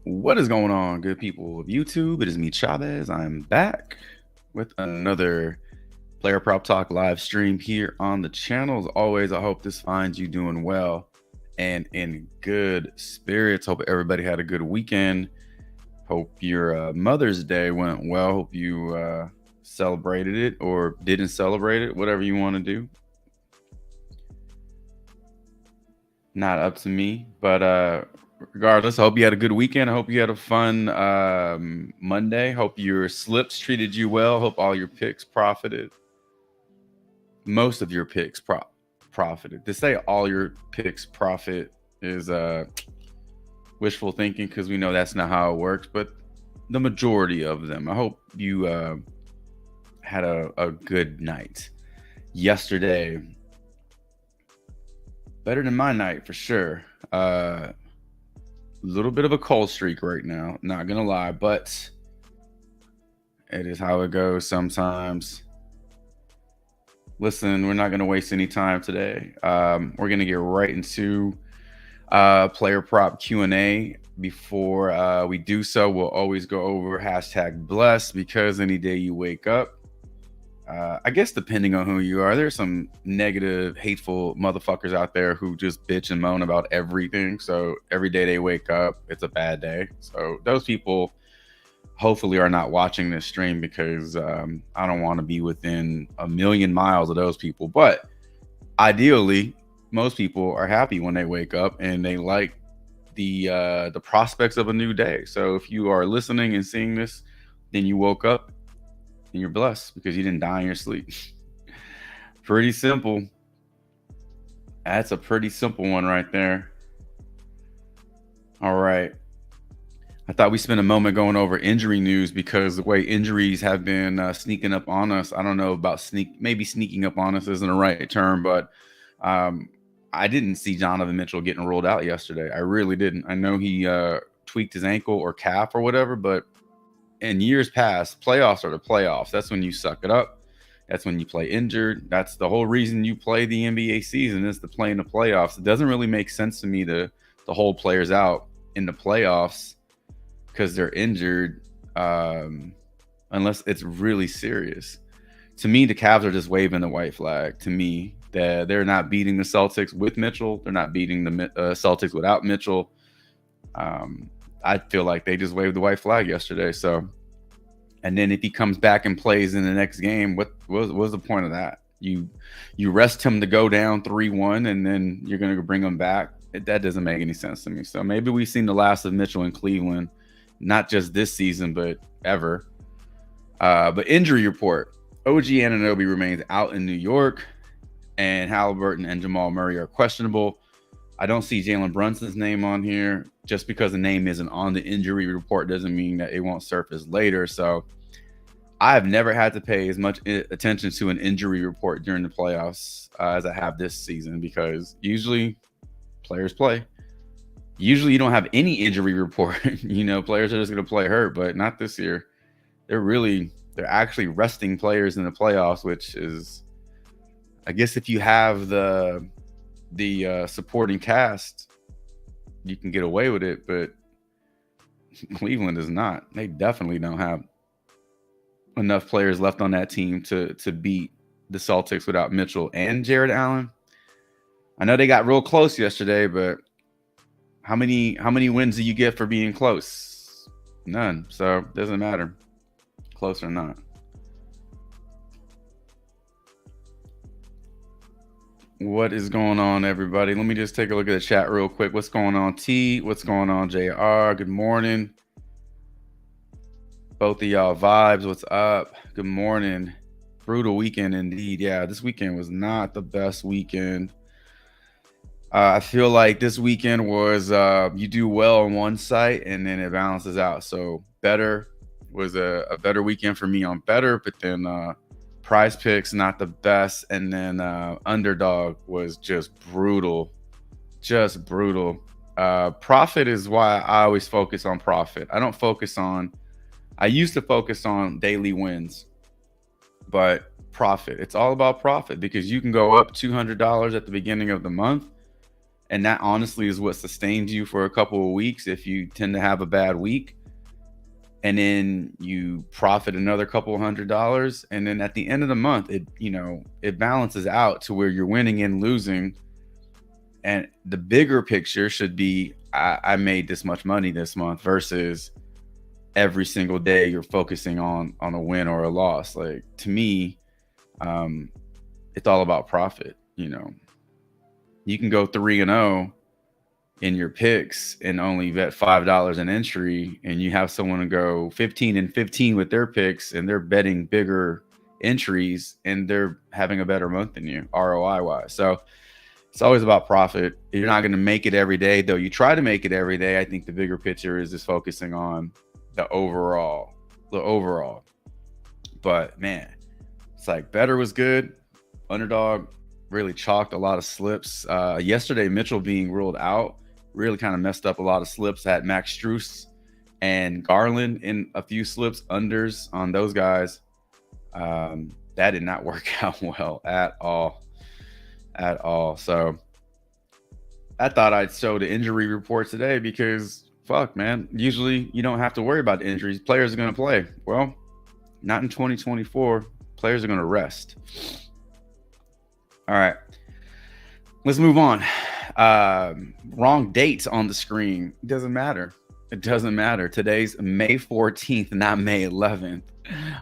What is going on, good people of YouTube? It is me, Chavez. I'm back with another Player Prop Talk live stream here on the channel. As always, I hope this finds you doing well and in good spirits. Hope everybody had a good weekend. Hope your Mother's Day went well. Hope you celebrated it or didn't celebrate it, whatever you want to do. Not up to me, but regardless, I hope you had a good weekend. I hope you had a fun Monday. Hope your slips treated you well. Hope all your picks profited. Most of your picks profited. To say all your picks profit is wishful thinking, because we know that's not how it works, but the majority of them. I hope you had a good night yesterday. Better than my night for sure. Little bit of a cold streak right now, not gonna lie, but it is how it goes sometimes. Listen, we're not gonna waste any time today. We're gonna get right into player prop Q&A. Before we do so, we'll always go over #blessed, because any day you wake up, I guess depending on who you are, there's some negative, hateful motherfuckers out there who just bitch and moan about everything. So every day they wake up, it's a bad day. So those people hopefully are not watching this stream, because I don't want to be within a million miles of those people. But ideally, most people are happy when they wake up and they like the prospects of a new day. So if you are listening and seeing this, then you woke up and you're blessed because you didn't die in your sleep. Pretty simple. That's a pretty simple one right there. All right. I thought we spent a moment going over injury news, because the way injuries have been sneaking up on us. I don't know about maybe sneaking up on us isn't the right term, but I didn't see Donovan Mitchell getting rolled out yesterday. I really didn't. I know he tweaked his ankle or calf or whatever, but in years past, playoffs are the playoffs. That's when you suck it up. That's when you play injured. That's the whole reason you play the NBA season, is to play in the playoffs. It doesn't really make sense to me to hold players out in the playoffs because they're injured, unless it's really serious. To me, the Cavs are just waving the white flag. To me, that they're not beating the Celtics with Mitchell. They're not beating the Celtics without Mitchell. I feel like they just waved the white flag yesterday. So, and then if he comes back and plays in the next game, what was the point of that? You rest him to go down 3-1, and then you're going to bring him back. That doesn't make any sense to me. So maybe we've seen the last of Mitchell in Cleveland, not just this season, but ever. But injury report: OG Anunoby remains out in New York, and Halliburton and Jamal Murray are questionable. I don't see Jalen Brunson's name on here. Just because the name isn't on the injury report doesn't mean that it won't surface later. So I've never had to pay as much attention to an injury report during the playoffs as I have this season, because usually players play. Usually you don't have any injury report. Players are just going to play hurt, but not this year. They're actually resting players in the playoffs, which is, I guess, if you have the supporting cast, you can get away with it, but Cleveland is not. They definitely don't have enough players left on that team to beat the Celtics without Mitchell and Jared Allen. I know they got real close yesterday, but how many wins do you get for being close? None. So it doesn't matter, close or not. What is going on, everybody? Let me just take a look at the chat real quick. What's going on, T? What's going on, JR? Good morning. Both of y'all vibes. What's up? Good morning. Brutal weekend indeed. Yeah, this weekend was not the best weekend. I feel like this weekend was you do well on one site and then it balances out. So better was a better weekend for me on better, but then PrizePicks not the best, and then Underdog was just brutal. Profit is why I always focus on profit. I used to focus on daily wins, but profit, it's all about profit, because you can go up $200 at the beginning of the month And that honestly is what sustains you for a couple of weeks if you tend to have a bad week. And then you profit another couple $100. And then at the end of the month, it balances out to where you're winning and losing. And the bigger picture should be, I made this much money this month, versus every single day you're focusing on a win or a loss. Like, to me, it's all about profit. You can go 3-0 in your picks and only bet $5 an entry, and you have someone to go 15-15 with their picks, and they're betting bigger entries, and they're having a better month than you, ROI wise. So it's always about profit. You're not going to make it every day, though. You try to make it every day. I think the bigger picture is just focusing on the overall. But man, it's like better was good. Underdog really chalked a lot of slips. Yesterday, Mitchell being ruled out really kind of messed up a lot of slips. I had Max Strus and Garland in a few slips, unders on those guys. That did not work out well at all. So I thought I'd show the injury report today, because fuck, man, usually you don't have to worry about the injuries. Players are going to play. Well, not in 2024. Players are going to rest. All right, let's move on. Wrong dates on the screen. It doesn't matter. Today's May 14th, not May 11th.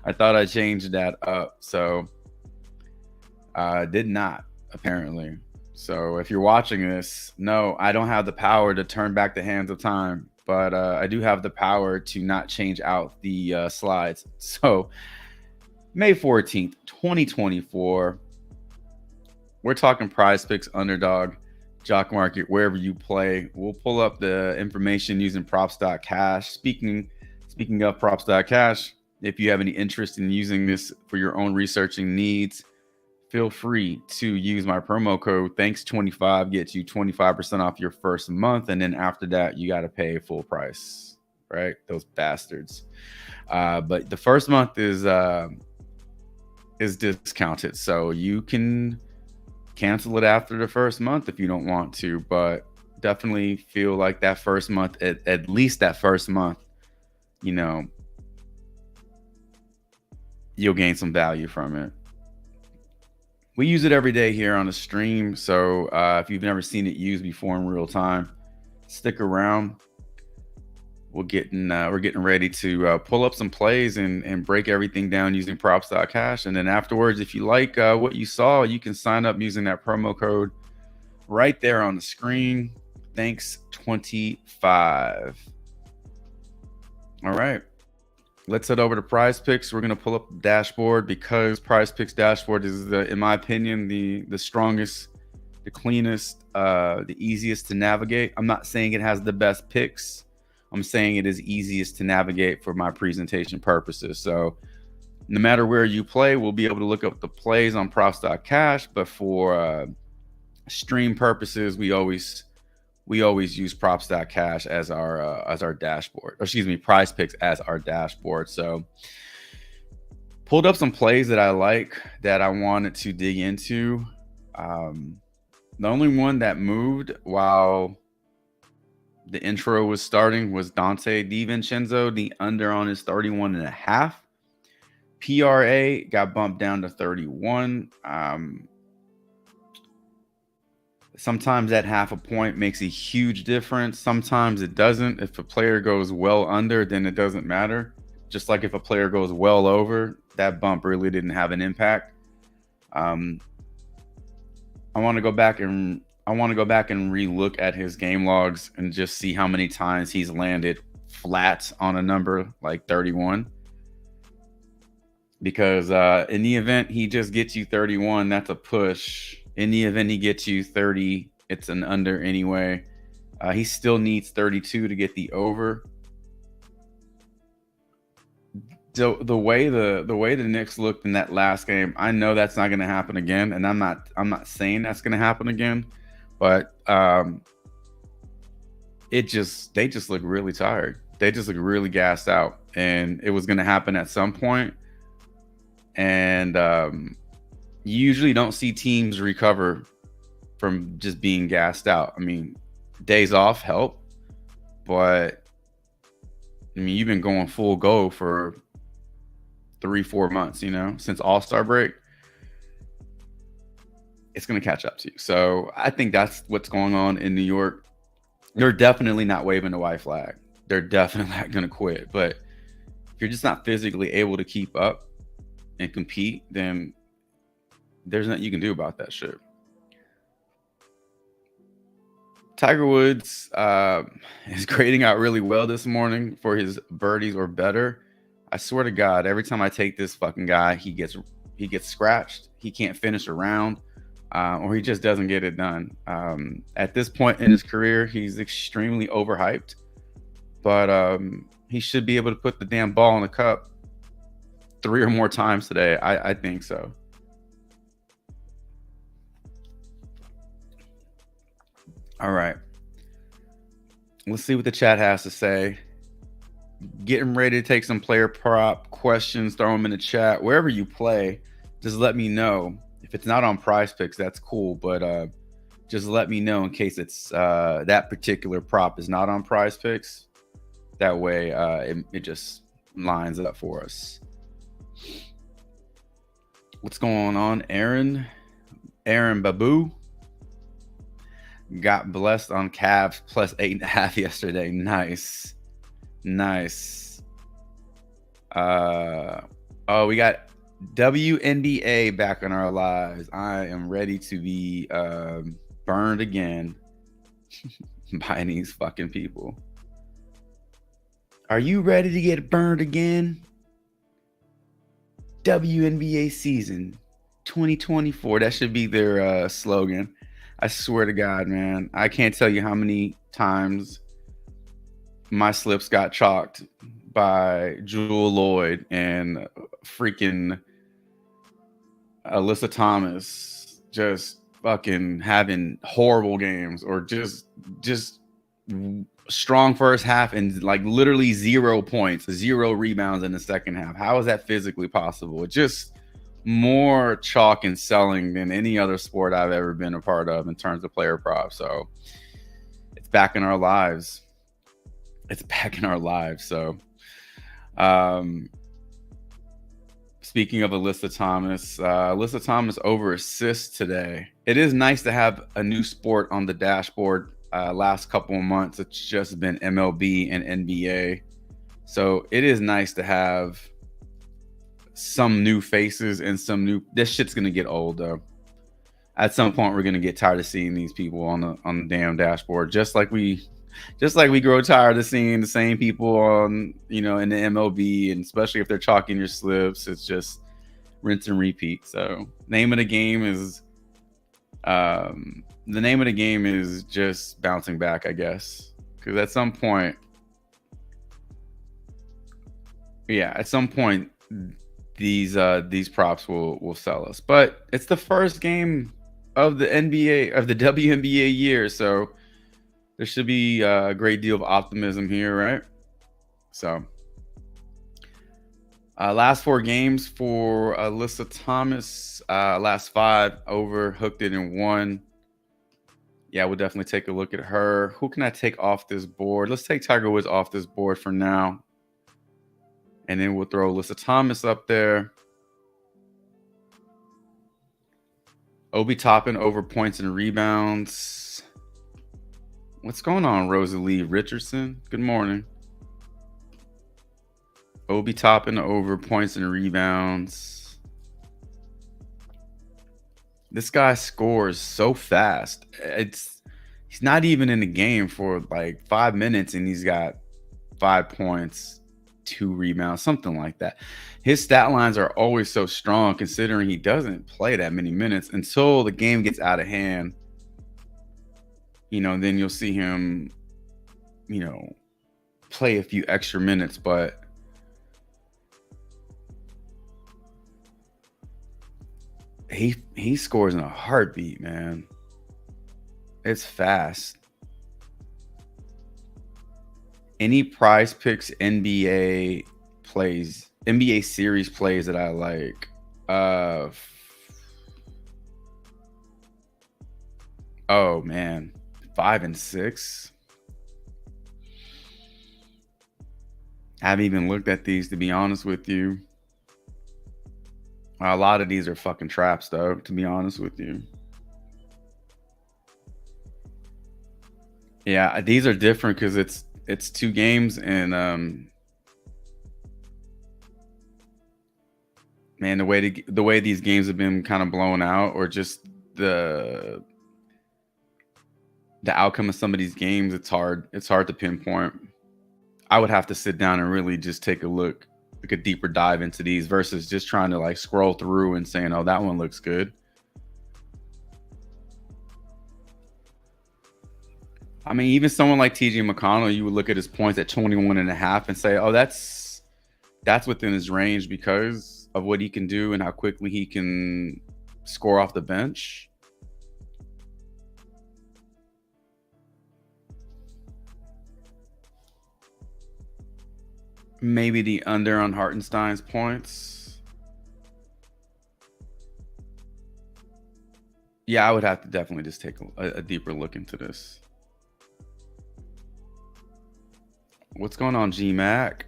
I thought I changed that up. So did not, apparently. So if you're watching this, no, I don't have the power to turn back the hands of time, but I do have the power to not change out the slides. So May 14th, 2024, we're talking PrizePicks, Underdog, Jock Market, wherever you play. We'll pull up the information using props.cash. Speaking of props.cash, if you have any interest in using this for your own researching needs, feel free to use my promo code Thanks25, gets you 25% off your first month, and then after that you got to pay full price, right? Those bastards. But the first month is discounted, so you can cancel it after the first month if you don't want to, but definitely feel like that first month, at least that first month, you'll gain some value from it. We use it every day here on the stream, so if you've never seen it used before in real time, stick around. We're getting ready to pull up some plays and break everything down using props.cash. And then afterwards, if you like what you saw, you can sign up using that promo code right there on the screen. Thanks25. All right. Let's head over to PrizePicks. We're going to pull up the dashboard, because PrizePicks dashboard is, in my opinion, the strongest, the cleanest, the easiest to navigate. I'm not saying it has the best picks. I'm saying it is easiest to navigate for my presentation purposes. So no matter where you play, we'll be able to look up the plays on props.cash. But for stream purposes, we always use props.cash as our dashboard. Or excuse me, PrizePicks as our dashboard. So pulled up some plays that I like, that I wanted to dig into. The only one that moved while the intro was starting was Dante DiVincenzo. The under on his 31.5. PRA got bumped down to 31. Sometimes that half a point makes a huge difference. Sometimes it doesn't. If a player goes well under, then it doesn't matter. Just like if a player goes well over, that bump really didn't have an impact. I want to go back and relook at his game logs and just see how many times he's landed flat on a number like 31. Because in the event he just gets you 31, that's a push. In the event he gets you 30, it's an under anyway. He still needs 32 to get the over. So the way the Knicks looked in that last game, I know that's not going to happen again, and I'm not saying that's going to happen again, but they just look really tired. They just look really gassed out, and it was going to happen at some point. And you usually don't see teams recover from just being gassed out. I mean, days off help, but I mean, you've been going full go for 3-4 months, you know, since All-Star break. It's going to catch up to you. So I think that's what's going on in New York. They're definitely not waving the white flag. They're definitely not going to quit. But if you're just not physically able to keep up and compete, then there's nothing you can do about that shit. Tiger Woods is grading out really well this morning for his birdies or better. I swear to God, every time I take this fucking guy, he gets scratched. He can't finish a round, or he just doesn't get it done. At this point in his career, he's extremely overhyped, but he should be able to put the damn ball in the cup 3 or more times today. I think so. All right. Let's see what the chat has to say. Getting ready to take some player prop questions. Throw them in the chat. Wherever you play, just let me know. If it's not on PrizePicks, that's cool. But just let me know in case it's that particular prop is not on PrizePicks. That way it just lines up for us. What's going on, Aaron? Aaron Babu got blessed on Cavs plus 8.5 yesterday. Nice. Oh, we got WNBA back in our lives. I am ready to be burned again by these fucking people. Are you ready to get burned again? WNBA season 2024. That should be their slogan. I swear to God, man. I can't tell you how many times my slips got chalked by Jewel Lloyd and freaking Alyssa Thomas just fucking having horrible games, or just strong first half and like literally 0 points, 0 rebounds in the second half. How is that physically possible? It's just more chalk and selling than any other sport I've ever been a part of in terms of player props. So it's back in our lives. So speaking of Alyssa Thomas over assists today. It is nice to have a new sport on the dashboard. Last couple of months, it's just been MLB and NBA. So it is nice to have some new faces and some new. This shit's gonna get old though. At some point, we're gonna get tired of seeing these people on the damn dashboard. Just like we grow tired of seeing the same people on, you know, in the MLB, and especially if they're chalking your slips, it's just rinse and repeat. So name of the game is just bouncing back, I guess, because at some point these props will sell us. But it's the first game of the WNBA year, so there should be a great deal of optimism here, right? So last 4 games for Alyssa Thomas, last 5 over, hooked it in 1. Yeah, we'll definitely take a look at her. Who can I take off this board? Let's take Tiger Woods off this board for now. And then we'll throw Alyssa Thomas up there. Obi Toppin over points and rebounds. What's going on, Rosalie Richardson? Good morning. Obi Toppin over points and rebounds. This guy scores so fast. He's not even in the game for like 5 minutes, and he's got 5 points, 2 rebounds, something like that. His stat lines are always so strong, considering he doesn't play that many minutes until the game gets out of hand. You know, then you'll see him, you know, play a few extra minutes, but he scores in a heartbeat, man. It's fast. Any PrizePicks NBA series plays that I like. Oh man, 5 and 6. I haven't even looked at these, to be honest with you. A lot of these are fucking traps, though, to be honest with you. Yeah, these are different because it's 2 games, and man, the way these games have been kind of blown out, or just the outcome of some of these games, it's hard to pinpoint. I would have to sit down and really just take a look, like a deeper dive into these, versus just trying to like scroll through and saying, oh, that one looks good. I mean, even someone like TJ McConnell, you would look at his points at 21.5 and say, oh, that's within his range because of what he can do and how quickly he can score off the bench. Maybe the under on Hartenstein's points. Yeah, I would have to definitely just take a deeper look into this. What's going on, G-Mac?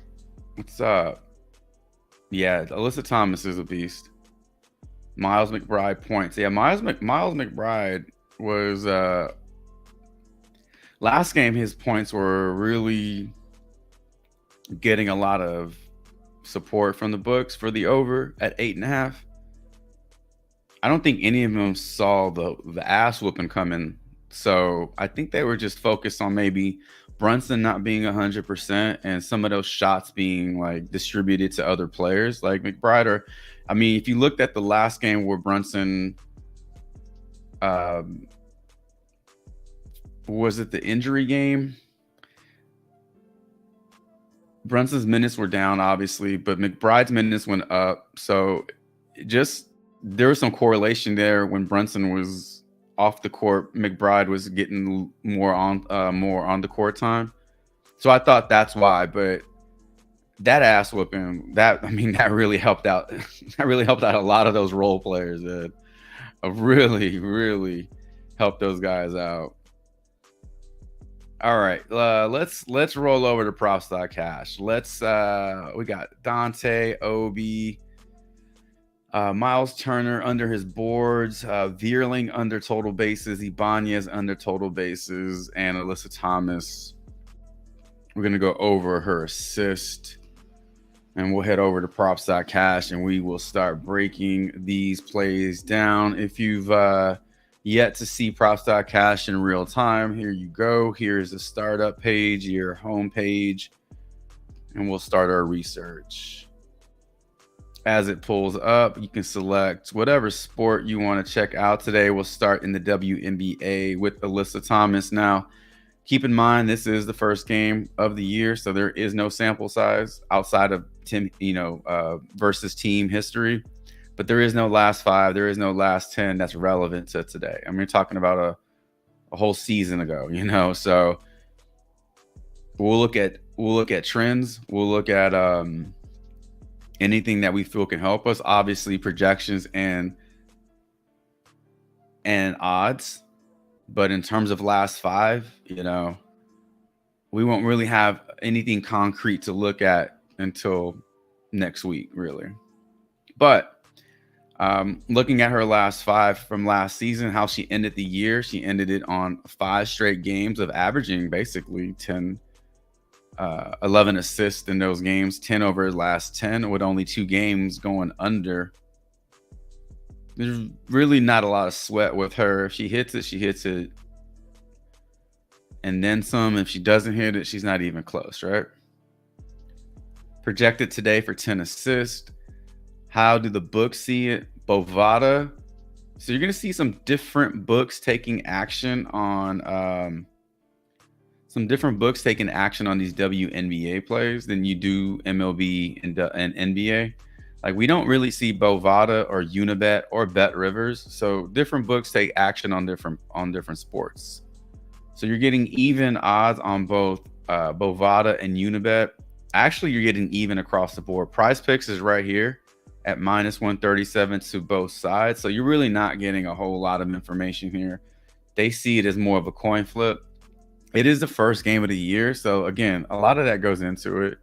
What's up? Yeah, Alyssa Thomas is a beast. Miles McBride points. Yeah, Miles McBride was last game. His points were really getting a lot of support from the books for the over at 8.5. I don't think any of them saw the ass whooping coming, so I think they were just focused on maybe Brunson not being 100% and some of those shots being like distributed to other players like McBride. Or, I mean, if you looked at the last game where Brunson, was it the injury game? Brunson's minutes were down, obviously, but McBride's minutes went up. So just there was some correlation there. When Brunson was off the court, McBride was getting more on the court time. So I thought that's why. But that ass whooping, that really helped out. That really helped out a lot of those role players. Really, really helped those guys out. All right, let's roll over to props.cash. We got Dante, Obi, Miles Turner under his boards, Vierling under total bases, Ibanez under total bases, and Alyssa Thomas. We're gonna go over her assist, and we'll head over to props.cash, and we will start breaking these plays down. If you've yet to see props.cash in real time, here you go. Here's the startup page, your home page, and we'll start our research. As it pulls up, you can select whatever sport you want to check out today. We'll start in the WNBA with Alyssa Thomas. Now, keep in mind, this is the first game of the year, so there is no sample size outside of versus team history. But there is no last 5. There is no last 10 that's relevant to today. I mean, we're talking about a whole season ago, So we'll look at trends. We'll look at anything that we feel can help us. Obviously, projections and odds. But in terms of last 5, we won't really have anything concrete to look at until next week, really. But looking at her last 5 from last season, how she ended the year, she ended it on 5 straight games of averaging basically 11 assists in those games, 10 over her last 10, with only 2 games going under. There's really not a lot of sweat with her. If she hits it, she hits it. And then some. If she doesn't hit it, she's not even close, right? Projected today for 10 assists. How do the books see it? Bovada. So you're going to see some different books taking action on these WNBA plays than you do MLB and NBA. Like, we don't really see Bovada or Unibet or Bet Rivers. So different books take action on different sports. So you're getting even odds on both Bovada and Unibet. Actually, you're getting even across the board. PrizePicks is right here at -137 to both sides. So you're really not getting a whole lot of information here. they see it as more of a coin flip. It is the first game of the year, so again, a lot of that goes into it.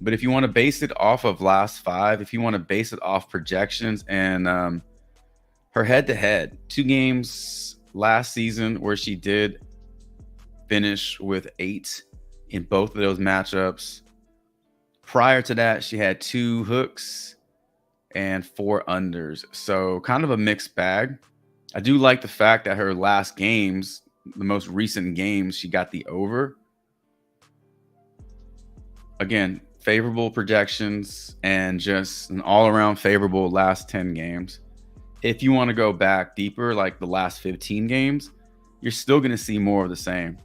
But if you want to base it off of last 5, if you want to base it off projections and her head-to-head, 2 games last season where she did finish with 8 in both of those matchups. Prior to that, she had 2 hooks and 4 unders. So kind of a mixed bag. I do like the fact that her last games, the most recent games, she got the over. Again, favorable projections and just an all-around favorable last 10 games. If you want to go back deeper, like the last 15 games, you're still going to see more of the same.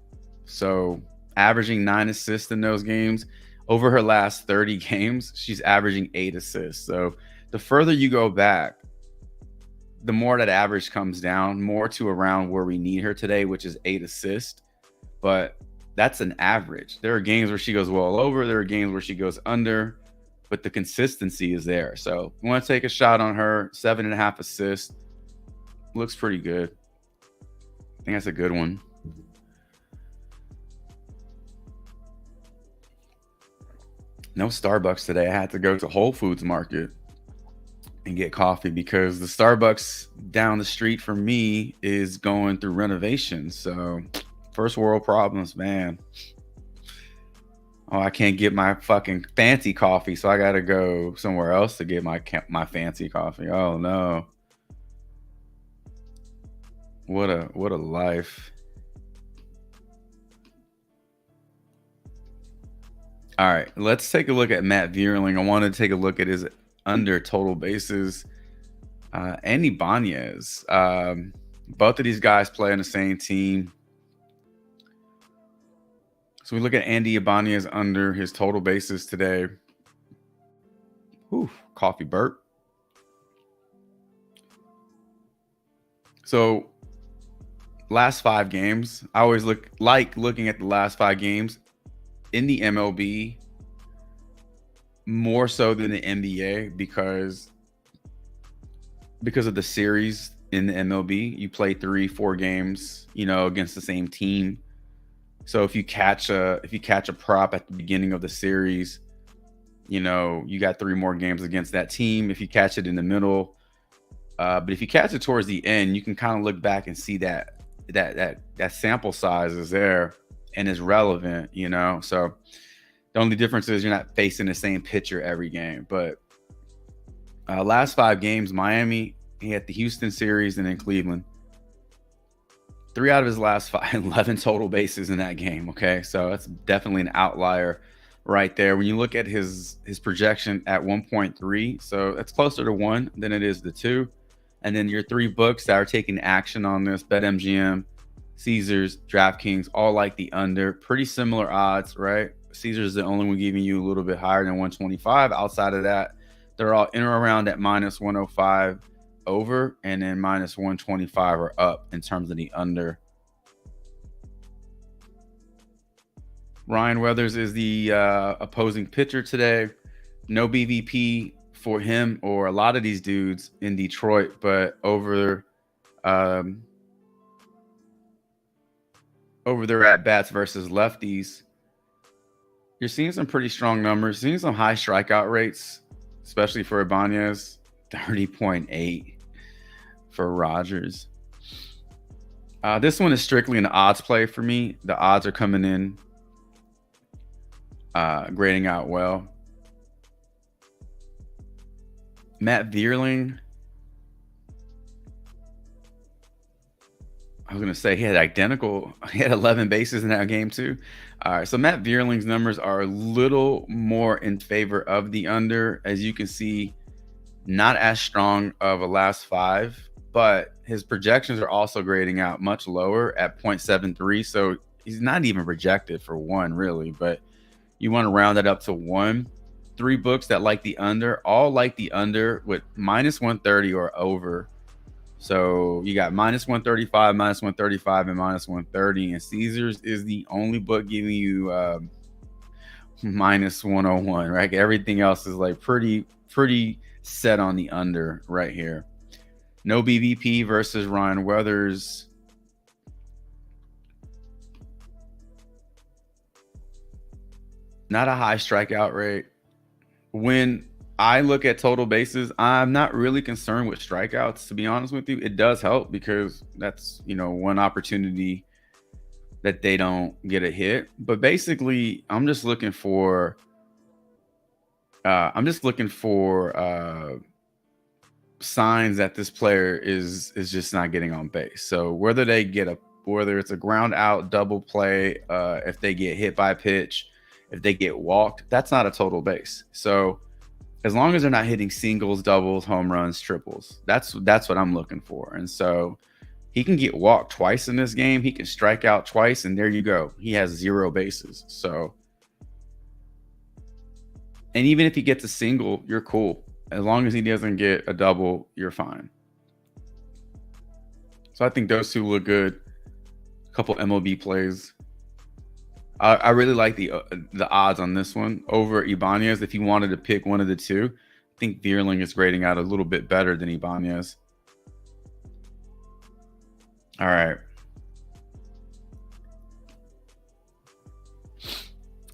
So averaging 9 assists in those games. Over her last 30 games, she's averaging 8 assists. So the further you go back, the more that average comes down, more to around where we need her today, which is 8 assists. But that's an average. There are games where she goes well over. There are games where she goes under. But the consistency is there. So you want to take a shot on her. 7.5 assists. Looks pretty good. I think that's a good one. No Starbucks today. I had to go to Whole Foods Market and get coffee because the Starbucks down the street from me is going through renovations. So first world problems, man. Oh, I can't get my fucking fancy coffee, so I gotta go somewhere else to get my fancy coffee. Oh no. What a life. All right, let's take a look at Matt Vierling. I want to take a look at his under total bases. Andy Ibanez. Both of these guys play on the same team. So we look at Andy Ibanez under his total bases today. Whew, coffee burp. So last 5 games, I always like looking at the last 5 games in the MLB more so than the NBA because of the series in the MLB. You play 3-4 games, against the same team. So if you catch a prop at the beginning of the series, you got 3 more games against that team. If you catch it in the middle, but if you catch it towards the end, you can kind of look back and see that sample size is there and is relevant, So the only difference is you're not facing the same pitcher every game. But last 5 games, Miami, he had the Houston series and then Cleveland. 3 out of his last 5, 11 total bases in that game. Okay, so that's definitely an outlier right there. When you look at his projection at 1.3, so that's closer to 1 than it is to 2. And then your 3 books that are taking action on this, BetMGM, Caesars, DraftKings, all like the under. Pretty similar odds, right? Caesars is the only one giving you a little bit higher than 125. Outside of that, they're all in or around at minus 105 over, and then minus 125 or up in terms of the under. Ryan Weathers is the opposing pitcher today. No BVP for him or a lot of these dudes in Detroit, but over their at-bats versus lefties, you're seeing some pretty strong numbers, seeing some high strikeout rates, especially for Ibanez, 30.8 for Rogers. This one is strictly an odds play for me. The odds are coming in, grading out well. Matt Vierling, I was going to say he had 11 bases in that game too. All right, so Matt Vierling's numbers are a little more in favor of the under. As you can see, not as strong of a last 5, but his projections are also grading out much lower at 0.73. So he's not even projected for 1 really, but you want to round it up to 1. 3 books that like the under, all like the under with minus 130 or over. So you got minus 135, minus 135, and minus 130. And Caesars is the only book giving you minus 101, right? Everything else is like pretty set on the under right here. No BVP versus Ryan Weathers. Not a high strikeout rate. When I look at total bases, I'm not really concerned with strikeouts, to be honest with you. It does help because that's, one opportunity that they don't get a hit. But basically, I'm just looking for signs that this player is just not getting on base. So whether it's a ground out, double play, if they get hit by a pitch, if they get walked, that's not a total base. So as long as they're not hitting singles, doubles, home runs, triples, that's what I'm looking for. And so he can get walked twice in this game. He can strike out twice, and there you go. He has 0 bases. So, and even if he gets a single, you're cool. As long as he doesn't get a double, you're fine. So I think those two look good. A couple MLB plays. I really like the odds on this one over Ibanez. If you wanted to pick one of the two, I think Vierling is grading out a little bit better than Ibanez. All right.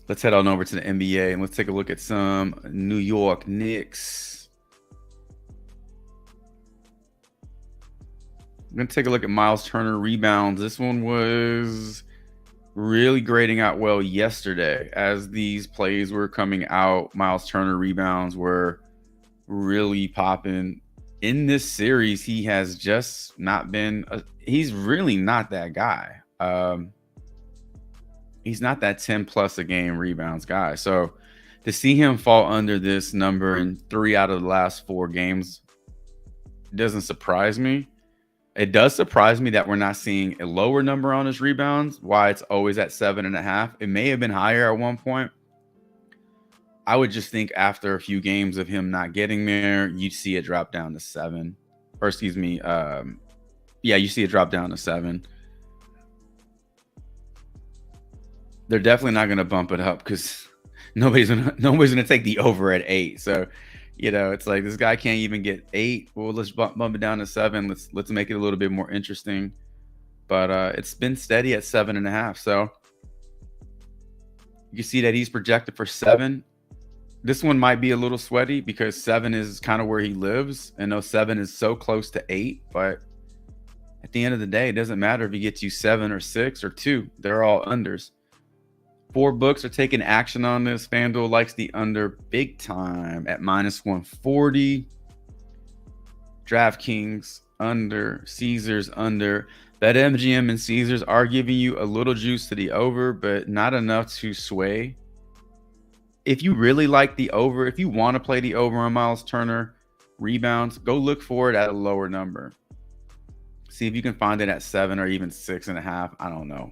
Let's head on over to the NBA and let's take a look at some New York Knicks. I'm going to take a look at Miles Turner rebounds. This one was really grading out well yesterday. As these plays were coming out, Miles Turner rebounds were really popping. In this series, he has just not been he's really not that guy. He's not that 10 plus a game rebounds guy. So to see him fall under this number in 3 out of the last 4 games doesn't surprise me. It does surprise me that we're not seeing a lower number on his rebounds. Why it's always at 7.5. It may have been higher at one point. I would just think after a few games of him not getting there, you'd see it drop down to 7. Or excuse me, you see it drop down to 7. They're definitely not going to bump it up because nobody's gonna take the over at 8. So, it's like this guy can't even get 8. Well, let's bump it down to 7. Let's make it a little bit more interesting. But it's been steady at 7.5. So you can see that he's projected for 7. This one might be a little sweaty because 7 is kind of where he lives. And 7 is so close to 8. But at the end of the day, it doesn't matter if he gets you 7 or 6 or 2. They're all unders. 4 books are taking action on this. FanDuel likes the under big time at -140. DraftKings under. Caesars under. BetMGM and Caesars are giving you a little juice to the over, but not enough to sway. If you really like the over, if you want to play the over on Miles Turner rebounds, go look for it at a lower number. See if you can find it at 7 or even 6.5. I don't know.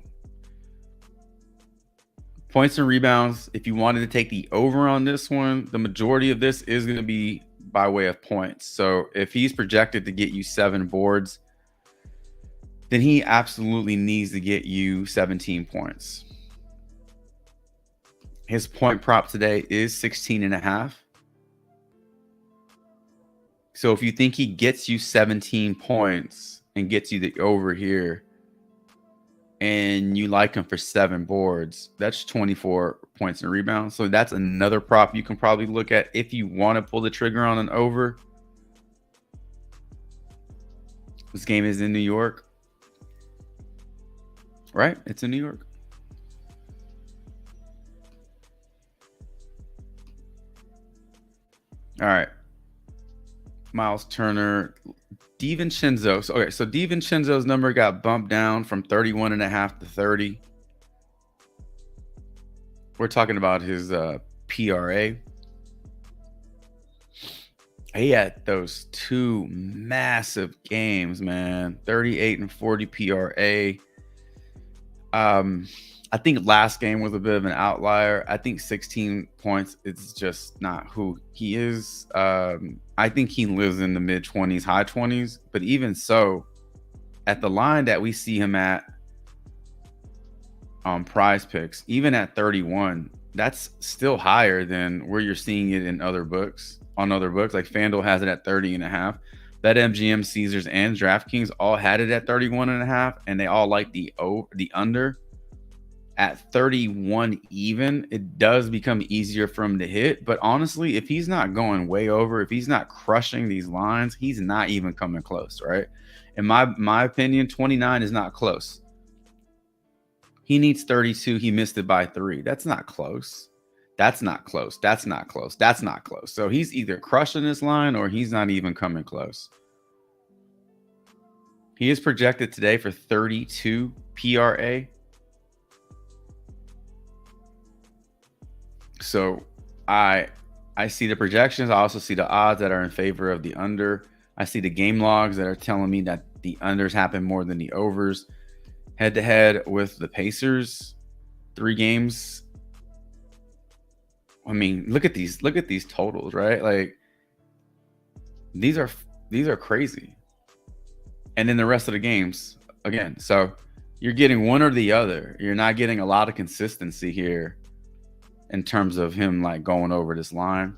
Points and rebounds, if you wanted to take the over on this one, the majority of this is going to be by way of points. So if he's projected to get you 7 boards, then he absolutely needs to get you 17 points. His point prop today is 16.5. So if you think he gets you 17 points and gets you the over here, and you like him for 7 boards, that's 24 points and rebounds. So that's another prop you can probably look at if you want to pull the trigger on an over. This game is in New York, right? It's in New York. All right. Miles Turner, DiVincenzo. So DiVincenzo's number got bumped down from 31.5 to 30. We're talking about his PRA. He had those 2 massive games, man. 38 and 40 PRA. I think last game was a bit of an outlier. I think 16 points is just not who he is. I think he lives in the mid-20s, high 20s. But even so, at the line that we see him at on PrizePicks, even at 31, that's still higher than where you're seeing it in other books. On other books, like FanDuel has it at 30.5. BetMGM, Caesars, and DraftKings all had it at 31.5, and they all like the under at 31 even, it does become easier for him to hit. But honestly, if he's not going way over, if he's not crushing these lines, he's not even coming close, right? In my opinion, 29 is not close. He needs 32. He missed it by 3. That's not close. That's not close. That's not close. That's not close. So he's either crushing this line or he's not even coming close. He is projected today for 32 PRA. So I see the projections. I also see the odds that are in favor of the under. I see the game logs that are telling me that the unders happen more than the overs. Head to head with the Pacers, 3 games. I mean, look at these totals, right? Like these are crazy. And then the rest of the games again. So you're getting one or the other. You're not getting a lot of consistency here in terms of him like going over this line.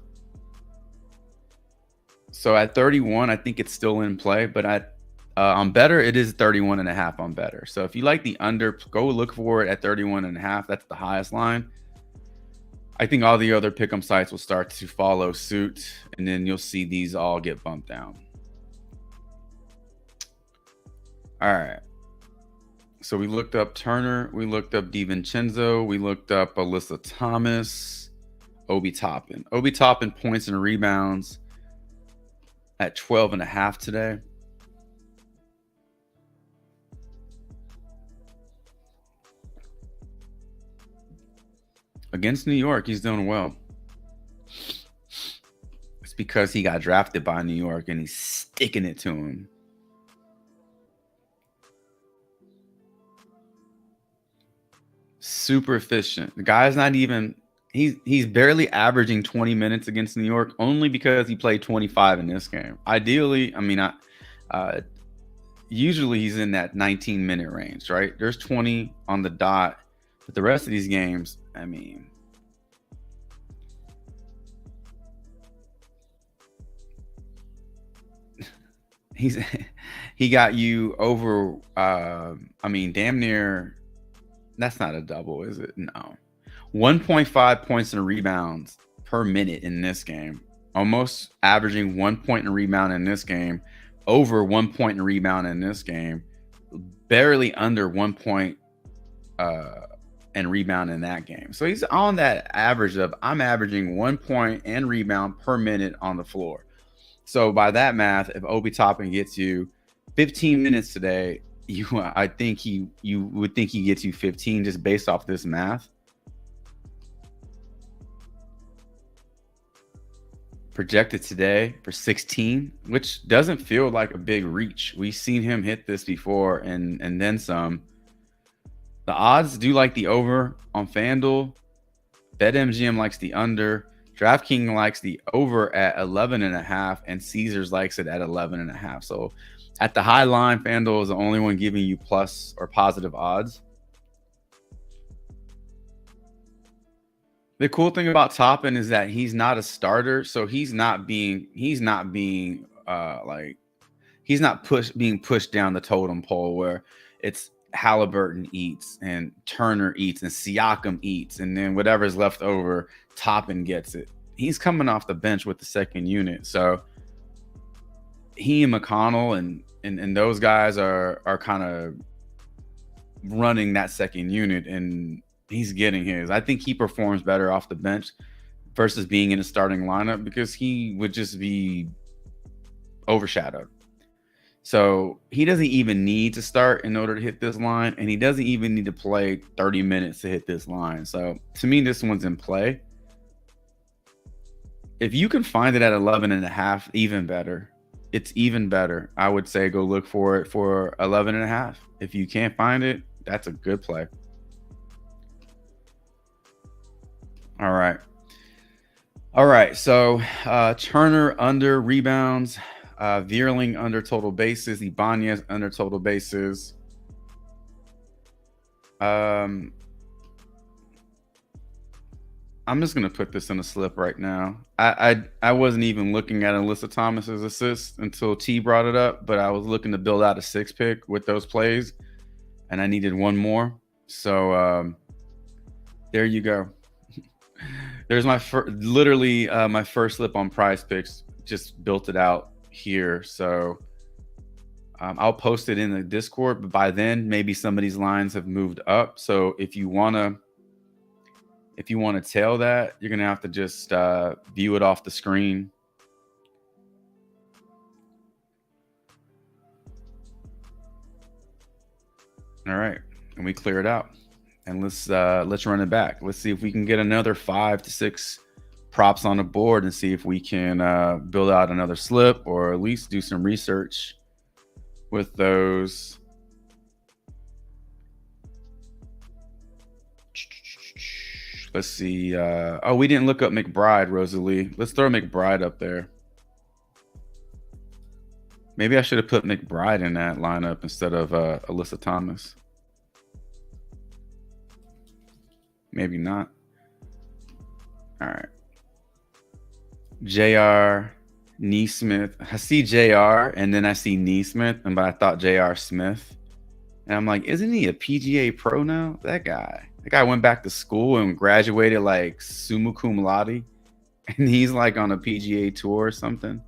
So at 31, I think it's still in play, but on better, it is 31.5 on better. So if you like the under, go look for it at 31.5. That's the highest line. I think all the other pick'em sites will start to follow suit, and then you'll see these all get bumped down. All right. So we looked up Turner, we looked up DiVincenzo, we looked up Alyssa Thomas, Obi Toppin. Obi Toppin points and rebounds at 12.5 today. Against New York, he's doing well. It's because he got drafted by New York and he's sticking it to him. Super efficient. The guy's not even, he's barely averaging 20 minutes against New York only because he played 25 in this game. Ideally, I mean, usually he's in that 19-minute range, right? There's 20 on the dot, but the rest of these games, I mean, he got you over, I mean, damn near. That's not a double, is it? No. 1.5 points and rebounds per minute in this game. Almost averaging 1 point and rebound in this game. Over 1 point and rebound in this game. Barely under 1 point and rebound in that game. So he's on that average of, I'm averaging 1 point and rebound per minute on the floor. So by that math, if Obi Toppin gets you 15 minutes today, you would think he gets you 15 just based off this math. Projected today for 16, which doesn't feel like a big reach. We've seen him hit this before and then some. The odds do like the over on FanDuel. BetMGM likes the under. DraftKings likes the over at 11.5, and Caesars likes it at 11.5. So at the high line, FanDuel is the only one giving you plus or positive odds. The cool thing about Toppin is that he's not a starter, so he's not being being pushed down the totem pole where it's Halliburton eats and Turner eats and Siakam eats, and then whatever's left over, Toppin gets it. He's coming off the bench with the second unit, so he and McConnell and those guys are kind of running that second unit, and he's getting his. I think he performs better off the bench versus being in a starting lineup because he would just be overshadowed. So he doesn't even need to start in order to hit this line, and he doesn't even need to play 30 minutes to hit this line. So to me, this one's in play. If you can find it at 11.5, even better. It's even better. I would say go look for it for 11.5. If you can't find it, that's a good play. All right. So Turner under rebounds, Vierling under total bases, Ibanez under total bases. I'm just gonna put this in a slip right now. I wasn't even looking at Alyssa Thomas's assist until T brought it up, but I was looking to build out a 6 pick with those plays, and I needed one more. So There you go. There's my literally my first slip on PrizePicks. Just built it out here, so I'll post it in the Discord. But by then, maybe some of these lines have moved up. So if you wanna tail that, you're gonna have to just view it off the screen. All right, and we clear it out. And let's run it back. Let's see if we can get another 5 to 6 props on the board and see if we can build out another slip, or at least do some research with those. Let's see. Oh, we didn't look up McBride, Rosalie. Let's throw McBride up there. Maybe I should have put McBride in that lineup instead of Alyssa Thomas. Maybe not. All right. JR Neesmith. I see JR and then I see Neesmith, but I thought JR Smith. And I'm like, isn't he a PGA pro now? That guy went back to school and graduated like summa cum laude. And he's like on a PGA tour or something.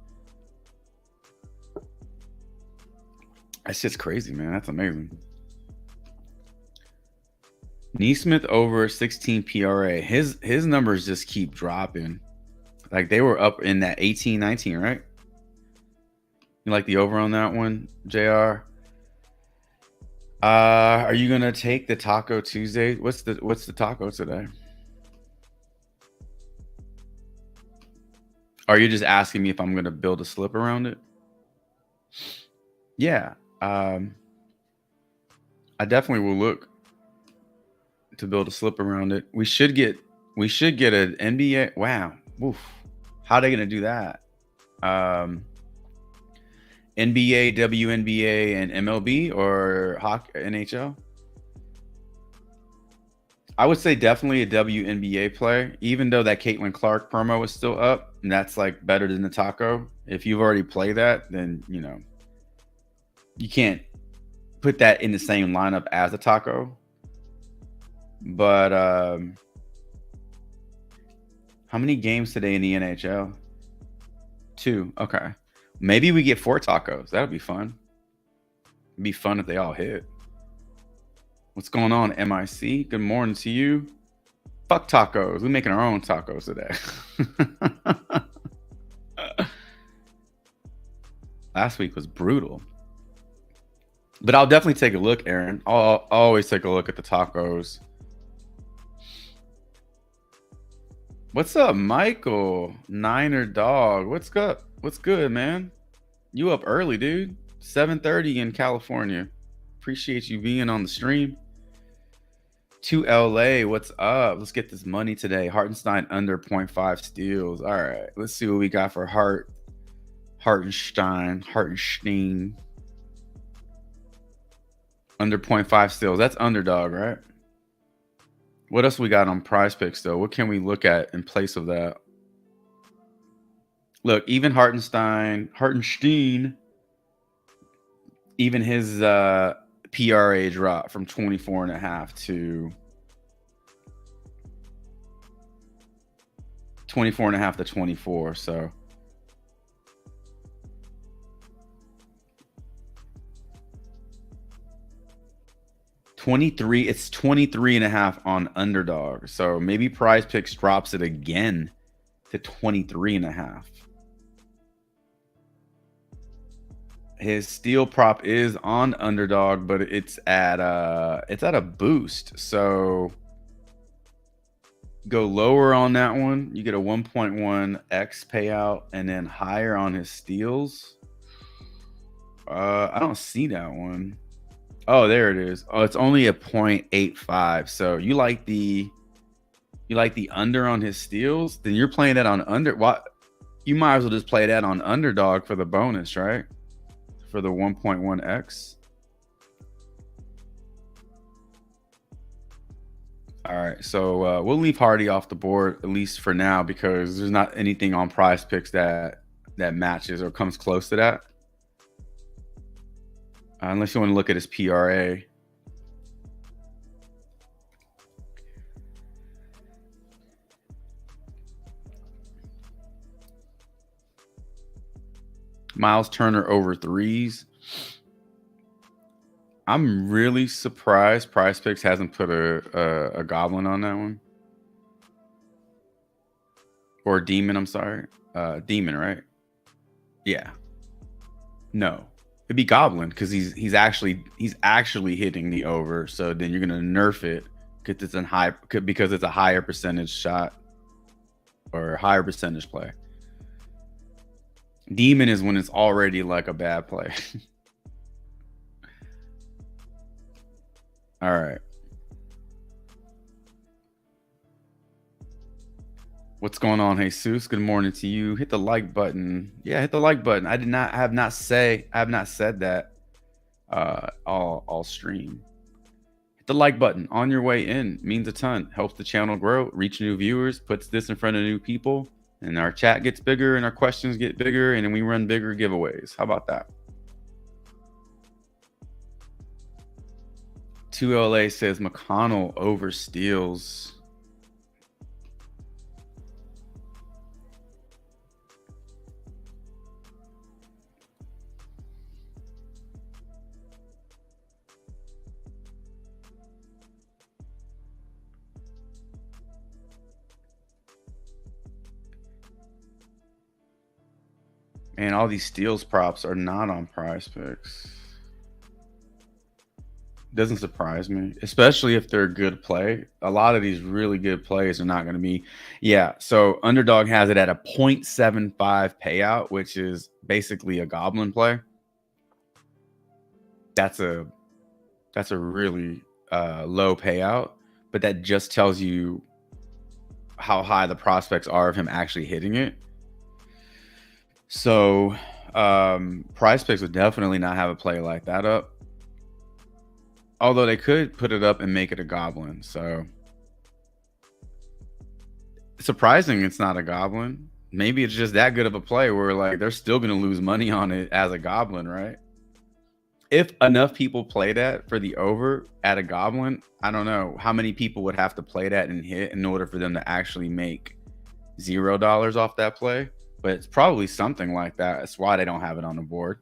That's just crazy, man. That's amazing. Neesmith over 16 PRA. His numbers just keep dropping. Like they were up in that 18, 19, right? You like the over on that one, JR? Are you gonna take the Taco Tuesday? What's the taco today? Are you just asking me if I'm gonna build a slip around it? Yeah. I definitely will look to build a slip around it. We should get an NBA. Wow. Oof. How are they gonna do that? NBA, WNBA, and MLB, or hockey, NHL? I would say definitely a WNBA play, even though that Caitlin Clark promo is still up, and that's like better than the taco. If you've already played that, then you know you can't put that in the same lineup as a taco. But how many games today in the NHL? 2. Okay. Maybe we get 4 tacos. That would be fun. It'd be fun if they all hit. What's going on, MIC? Good morning to you. Fuck tacos. We're making our own tacos today. Last week was brutal. But I'll definitely take a look, Aaron. I'll always take a look at the tacos. What's up, Michael? Niner Dog. What's up? What's good, man? You up early, dude. 7:30 in California. Appreciate you being on the stream. To LA, what's up? Let's get this money today. Hartenstein under 0.5 steals. All right, let's see what we got for Hartenstein. Under 0.5 steals. That's underdog, right? What else we got on PrizePicks though? What can we look at in place of that? Look, even Hartenstein, even his PRA dropped from 24.5 to 24.5 to 24. So it's 23.5 on underdog. So maybe PrizePicks drops it again to 23.5. His steal prop is on underdog, but it's at a boost. So go lower on that one. You get a 1.1x payout, and then higher on his steals. I don't see that one. Oh, there it is. Oh, it's only a 0.85. So you like the under on his steals? Then you're playing that on under. What? You might as well just play that on underdog for the bonus, right? For the 1.1x. All right, so we'll leave Hardy off the board at least for now, because there's not anything on PrizePicks that matches or comes close to that. Unless you want to look at his PRA. Miles Turner over 3s. I'm really surprised PrizePicks hasn't put a goblin on that one. Or a demon, I'm sorry. Demon, right? Yeah. No. It'd be goblin because he's actually hitting the over. So then you're gonna nerf it because it's a higher percentage shot or a higher percentage play. Demon is when it's already like a bad play. All right. What's going on, Jesus? Good morning to you. Hit the like button. Yeah, hit the like button. I have not said that all stream. Hit the like button on your way in. Means a ton. Helps the channel grow, reach new viewers, puts this in front of new people, and our chat gets bigger and our questions get bigger, and then we run bigger giveaways. How about that? 2LA says McConnell over steals. And all these steals props are not on PrizePicks. Doesn't surprise me, especially if they're a good play. A lot of these really good plays are not going to be. Yeah, so Underdog has it at a 0.75 payout, which is basically a goblin play. That's a really low payout, but that just tells you how high the prospects are of him actually hitting it. So PrizePicks would definitely not have a play like that up. Although they could put it up and make it a goblin. So surprising it's not a goblin. Maybe it's just that good of a play where like they're still going to lose money on it as a goblin, right? If enough people play that for the over at a goblin, I don't know how many people would have to play that and hit in order for them to actually make $0 off that play. But it's probably something like that. That's why they don't have it on the board.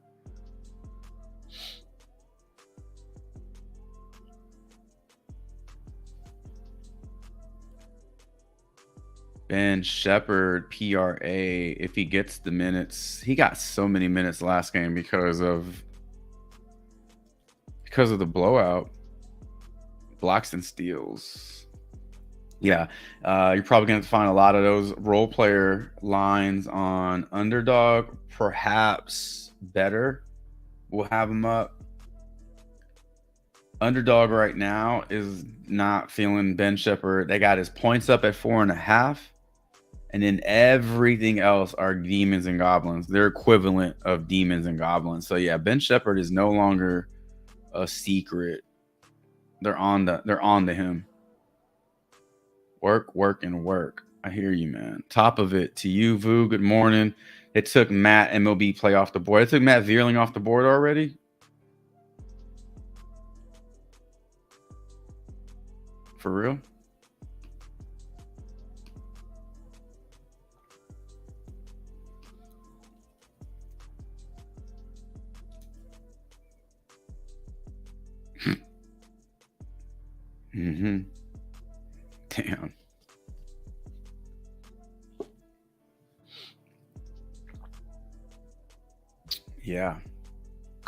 Ben Shepard, PRA, if he gets the minutes, he got so many minutes last game because of the blowout. Blocks and steals. Yeah, you're probably going to find a lot of those role player lines on Underdog. Perhaps better. We'll have them up. Underdog right now is not feeling Ben Shepard. They got his points up at 4.5. And then everything else are demons and goblins. They're equivalent of demons and goblins. So yeah, Ben Shepard is no longer a secret. They're on to him. Work, and work. I hear you, man. Top of it to you, Vu. Good morning. It took Matt MLB play off the board. It took Matt Vierling off the board already. For real? Damn. Yeah.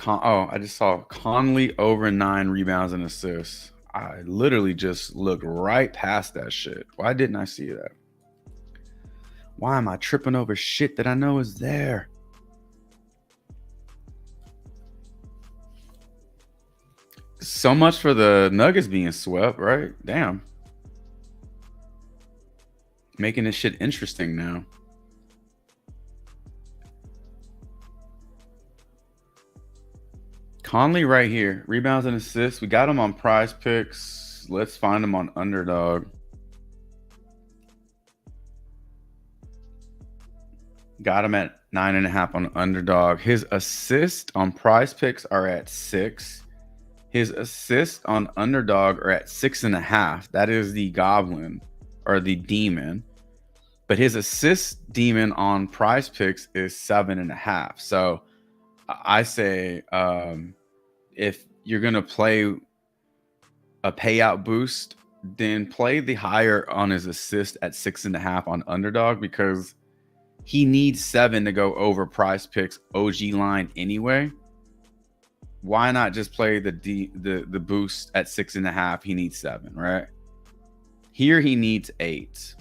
I just saw Conley over 9 rebounds and assists. I literally just looked right past that shit. Why didn't I see that? Why am I tripping over shit that I know is there? So much for the Nuggets being swept, right? Damn. Making this shit interesting now. Conley right here. Rebounds and assists. We got him on PrizePicks. Let's find him on Underdog. Got him at 9.5 on Underdog. His assists on PrizePicks are at 6. His assists on Underdog are at 6.5. That is the goblin or the demon. But his assist demon on PrizePicks is 7.5. So I say if you're gonna play a payout boost, then play the higher on his assist at 6.5 on underdog, because he needs 7 to go over PrizePicks OG line anyway. Why not just play the boost at 6.5? He needs 7, right? Here he needs 8.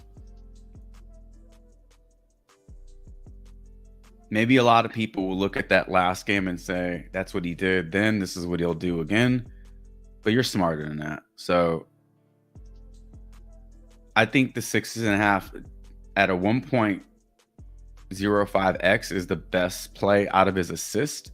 Maybe a lot of people will look at that last game and say, that's what he did then, this is what he'll do again. But you're smarter than that. So I think the 6.5 at a 1.05x is the best play out of his assist.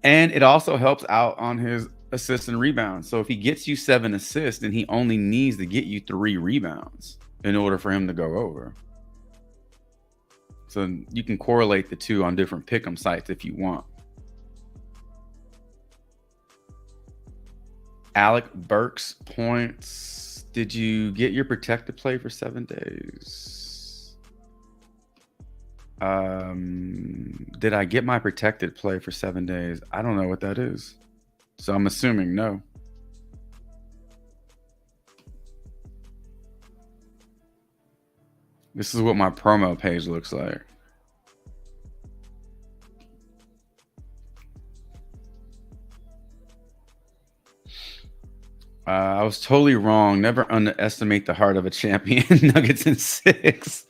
And it also helps out on his assists and rebounds. So if he gets you 7 assists, then he only needs to get you 3 rebounds in order for him to go over. So you can correlate the two on different pick'em sites if you want. Alec Burks points. Did you get your protected play for 7 days? Did I get my protected play for 7 days? I don't know what that is. So I'm assuming no. This is what my promo page looks like. I was totally wrong. Never underestimate the heart of a champion. Nuggets in 6.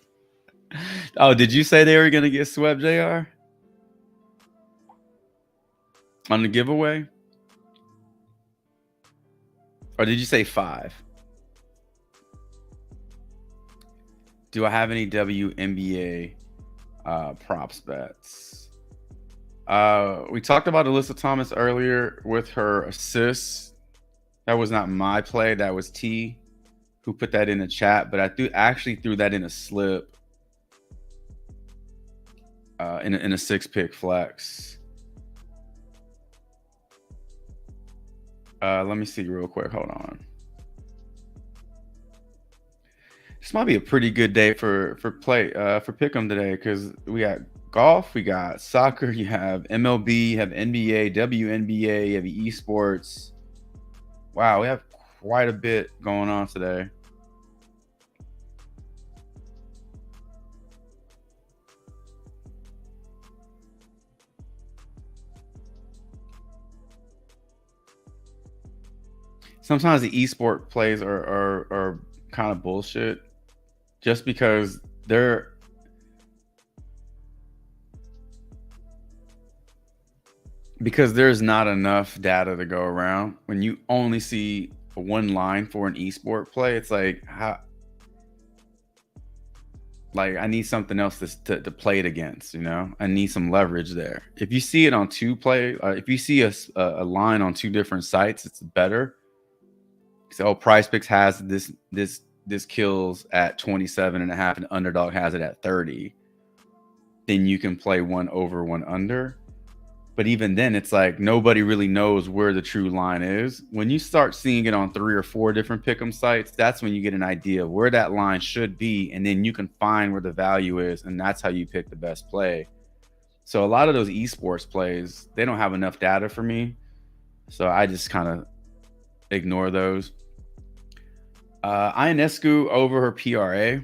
Oh, did you say they were going to get swept, JR? On the giveaway? Or did you say 5? Do I have any WNBA props bets? We talked about Alyssa Thomas earlier with her assists. That was not my play. That was T who put that in the chat. But I actually threw that in a slip in a 6-pick flex. Let me see real quick. Hold on. This might be a pretty good day for pick'em today, because we got golf, we got soccer, you have MLB, you have NBA, WNBA, you have esports. Wow, we have quite a bit going on today. Sometimes the esport plays are kind of bullshit, just because there's not enough data to go around. When you only see one line for an esport play, it's like, I need something else to play it against, you know? I need some leverage there. If you see it on if you see a line on 2 different sites, it's better. So PrizePicks has this kills at 27.5 and underdog has it at 30. Then you can play one over, one under. But even then, it's like nobody really knows where the true line is. When you start seeing it on 3 or 4 different pick'em sites, that's when you get an idea of where that line should be, and then you can find where the value is, and that's how you pick the best play. So a lot of those esports plays, they don't have enough data for me, so I just kind of ignore those. Ionescu over her PRA.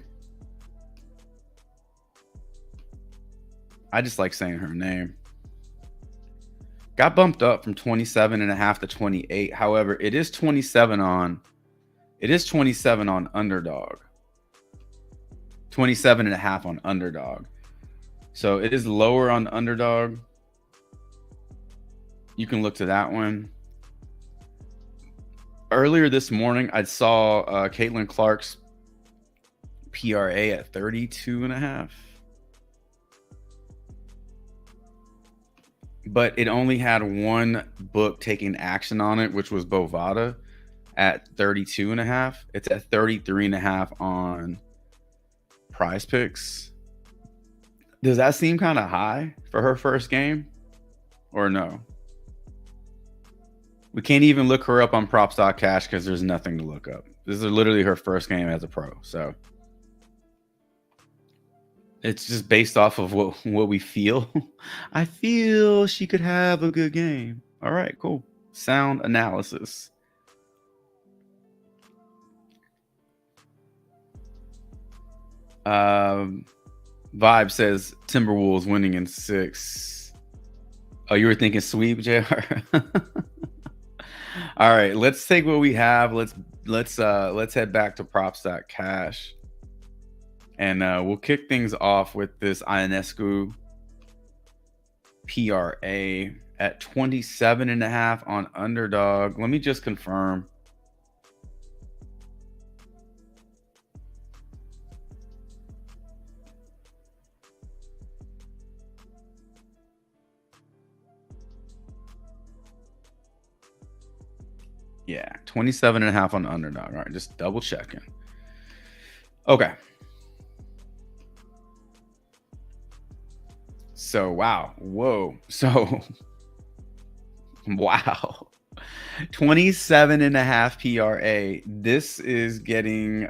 I just like saying her name. Got bumped up from 27.5 to 28. However, it is 27 on underdog. 27.5 on underdog. So it is lower on underdog. You can look to that one. Earlier this morning, I saw Caitlin Clark's PRA at 32.5. But it only had one book taking action on it, which was Bovada at 32.5. It's at 33.5 on PrizePicks. Does that seem kind of high for her first game, or no? We can't even look her up on props.cash because there's nothing to look up. This is literally her first game as a pro. So It's just based off of what we feel. I feel she could have a good game. All right, cool. Sound analysis. Vibe says Timberwolves winning in 6. Oh, you were thinking sweep, JR? All right, let's take what we have. Let's head back to props.cash. And we'll kick things off with this Ionescu PRA at 27.5 on underdog. Let me just confirm. Yeah, 27.5 on underdog. All right, just double checking. Okay. So, wow. Whoa. So, wow. 27.5 PRA. This is getting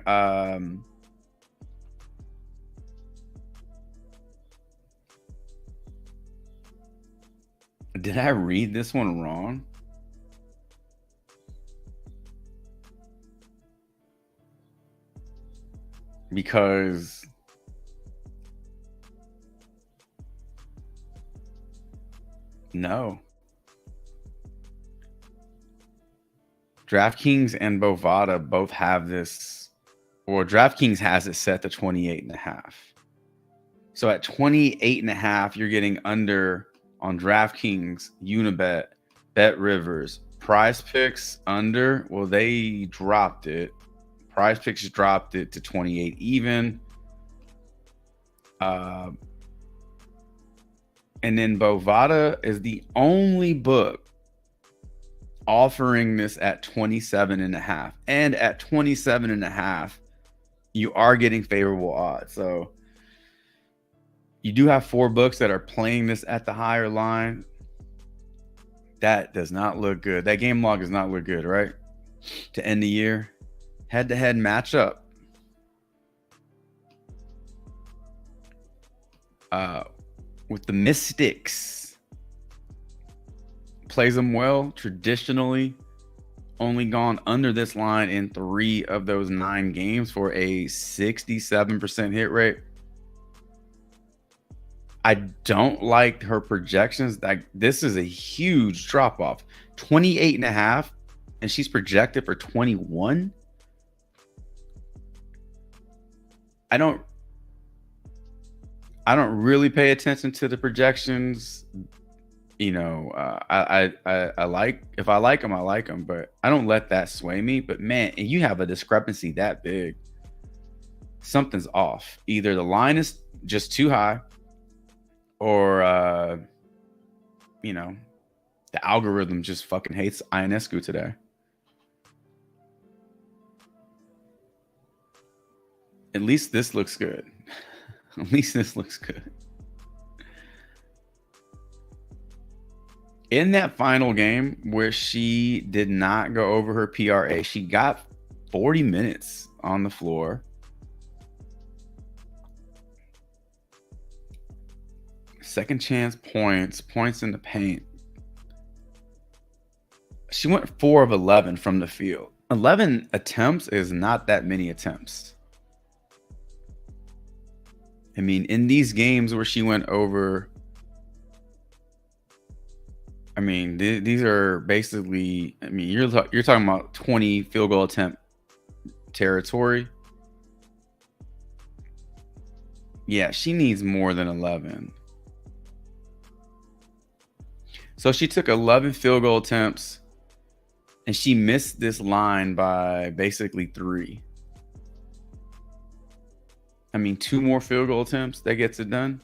did I read this one wrong? Because no. DraftKings and Bovada both have this, or DraftKings has it set to 28.5. So at 28.5, you're getting under on DraftKings, Unibet, Bet Rivers, PrizePicks under. Well, they dropped it. PrizePicks dropped it to 28 even. And then Bovada is the only book offering this at 27.5. And at 27.5, you are getting favorable odds. So you do have 4 books that are playing this at the higher line. That does not look good. That game log does not look good, right? To end the year. Head-to-head matchup. With the Mystics. Plays them well. Traditionally, only gone under this line in 3 of those 9 games for a 67% hit rate. I don't like her projections. Like, this is a huge drop off. 28.5, and she's projected for 21. I don't really pay attention to the projections. You know, I like, if I like them, I like them, but I don't let that sway me. But man, and you have a discrepancy that big, something's off. Either the line is just too high, or you know, the algorithm just fucking hates Ionescu today. At least this looks good. At least this looks good. In that final game where she did not go over her PRA, she got 40 minutes on the floor. Second chance points in the paint. She went 4 of 11 from the field. 11 attempts is not that many attempts. I mean, in these games where she went over, I mean, these are basically, I mean, you're talking about 20 field goal attempt territory. Yeah, she needs more than 11. So she took 11 field goal attempts, and she missed this line by basically 3. I mean, 2 more field goal attempts, that gets it done.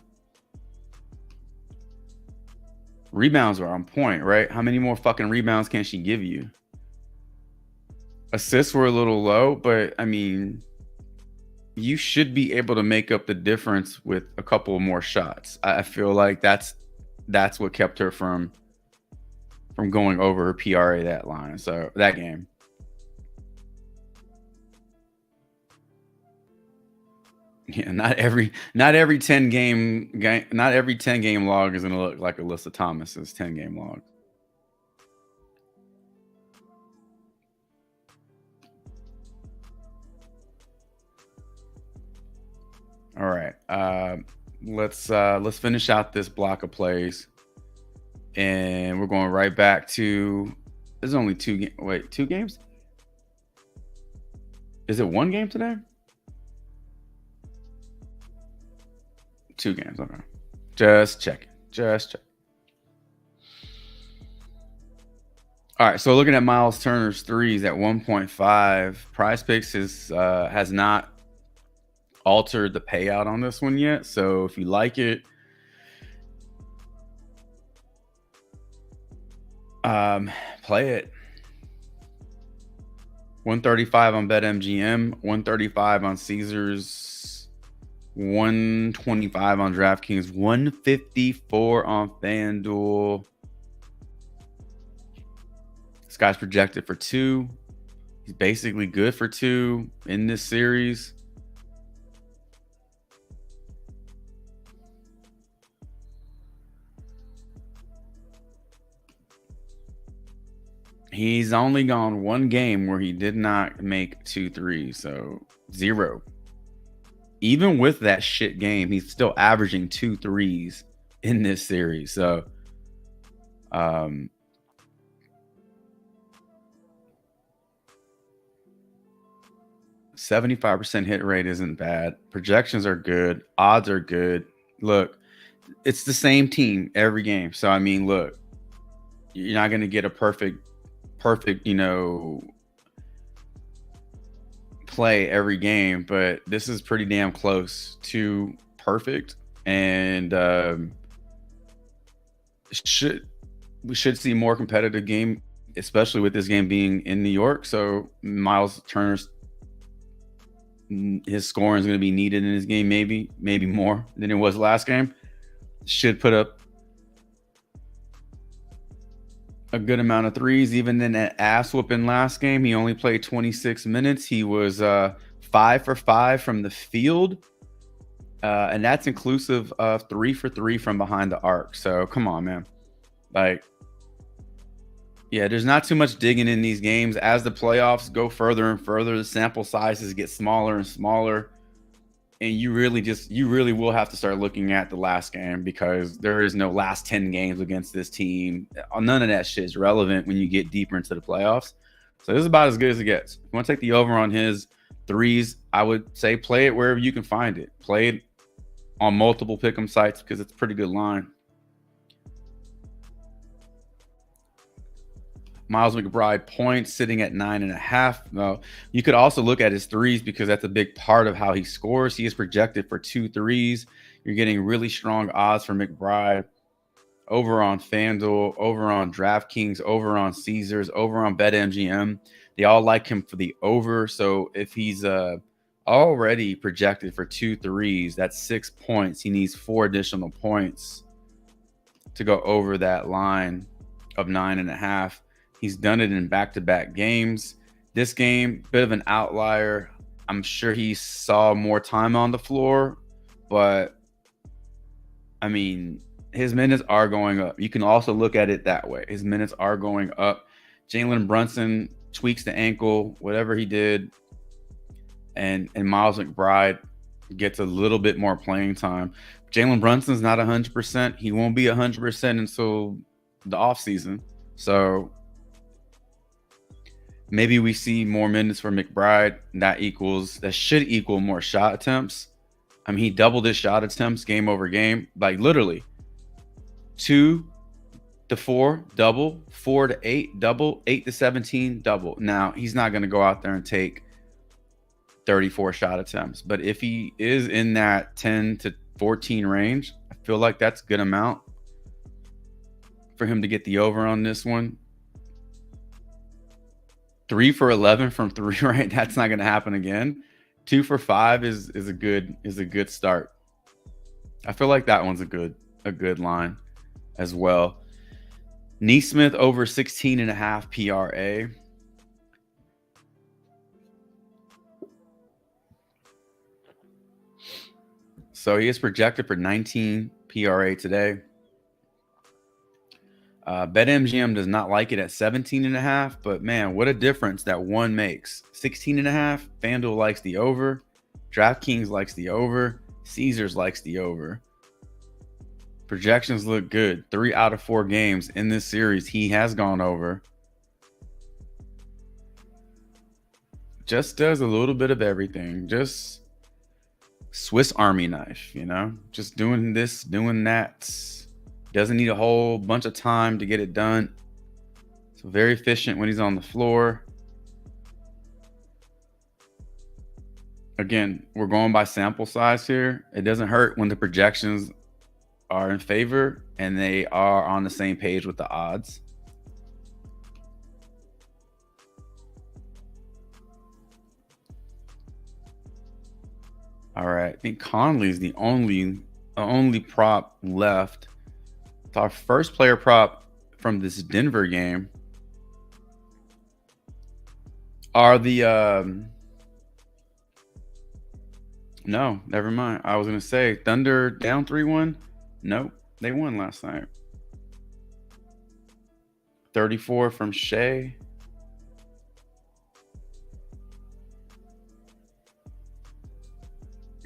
Rebounds are on point, right? How many more fucking rebounds can she give you? Assists were a little low, but I mean, you should be able to make up the difference with a couple more shots. I feel like that's what kept her from going over her PRA that line. So that game. Yeah, not every 10 game log is gonna look like Alyssa Thomas's 10 game log. All right, let's finish out this block of plays, and we're going right back to. There's only two games. Is it one game today? 2 games. Okay, just checking. All right, so looking at Miles Turner's threes at 1.5, PrizePicks has not altered the payout on this one yet. So if you like it, play it. 135 on BetMGM, 135 on Caesars, 125 on DraftKings, 154 on FanDuel. This guy's projected for 2. He's basically good for 2 in this series. He's only gone 1 game where he did not make 2 threes, so 0. Even with that shit game, he's still averaging 2 threes in this series. So, 75% hit rate isn't bad. Projections are good. Odds are good. Look, it's the same team every game. So, I mean, look, you're not going to get a perfect, play every game, but this is pretty damn close to perfect. And we should see more competitive game, especially with this game being in New York. So Miles Turner's his scoring is going to be needed in this game, maybe more than it was last game. Should put up a good amount of threes. Even in that ass whooping last game, he only played 26 minutes. He was 5 for 5 from the field, and that's inclusive of 3 for 3 from behind the arc. So come on, man. Like, yeah, there's not too much digging in these games. As the playoffs go further and further, the sample sizes get smaller and smaller. And you really will have to start looking at the last game, because there is no last 10 games against this team. None of that shit is relevant when you get deeper into the playoffs. So this is about as good as it gets. If you want to take the over on his threes, I would say play it wherever you can find it. Play it on multiple pick'em sites, because it's a pretty good line. Miles McBride points sitting at 9.5. Now, you could also look at his threes, because that's a big part of how he scores. He is projected for 2 threes. You're getting really strong odds for McBride over on FanDuel, over on DraftKings, over on Caesars, over on BetMGM. They all like him for the over. So if he's already projected for 2 threes, that's 6 points. He needs 4 additional points to go over that line of 9.5. He's done it in back-to-back games. This game, bit of an outlier. I'm sure he saw more time on the floor, but I mean, his minutes are going up. You can also look at it that way. His minutes are going up. Jalen Brunson tweaks the ankle, whatever he did, and Miles McBride gets a little bit more playing time. Jalen Brunson's not 100%. He won't be 100% until the offseason. So maybe we see more minutes for McBride. That should equal more shot attempts. I mean, he doubled his shot attempts game over game. Like, literally 2 to 4, double, 4 to 8, double, 8 to 17, double. Now, he's not going to go out there and take 34 shot attempts, but if he is in that 10 to 14 range, I feel like that's a good amount for him to get the over on this one. 3 for 11 from 3, right? That's not going to happen again. 2 for 5 is a good start. I feel like that one's a good line as well. Neesmith over 16.5 PRA. So he is projected for 19 PRA today. BetMGM does not like it at 17.5, but man, what a difference that one makes. 16.5, FanDuel likes the over, DraftKings likes the over, Caesars likes the over. Projections look good. 3 out of 4 games in this series, he has gone over. Just does a little bit of everything. Just Swiss Army knife, you know, just doing this, doing that. Doesn't need a whole bunch of time to get it done. So very efficient when he's on the floor. Again, we're going by sample size here. It doesn't hurt when the projections are in favor and they are on the same page with the odds. All right, I think Conley's the only prop left. It's our first player prop from this Denver game are the no, never mind. I was gonna say Thunder down 3-1. Nope, they won last night. 34 from Shea.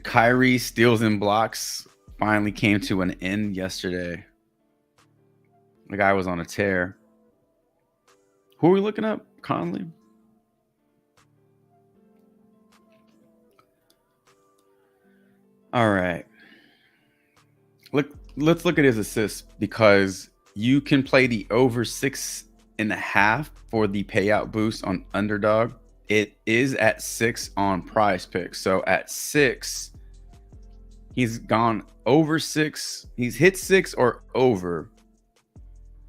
Kyrie steals and blocks finally came to an end yesterday. The guy was on a tear. Who are we looking up? Conley? All right. Let's look at his assists because you can play the over 6.5 for the payout boost on underdog. It is at 6 on PrizePicks. So at 6, he's gone over 6. He's hit 6 or over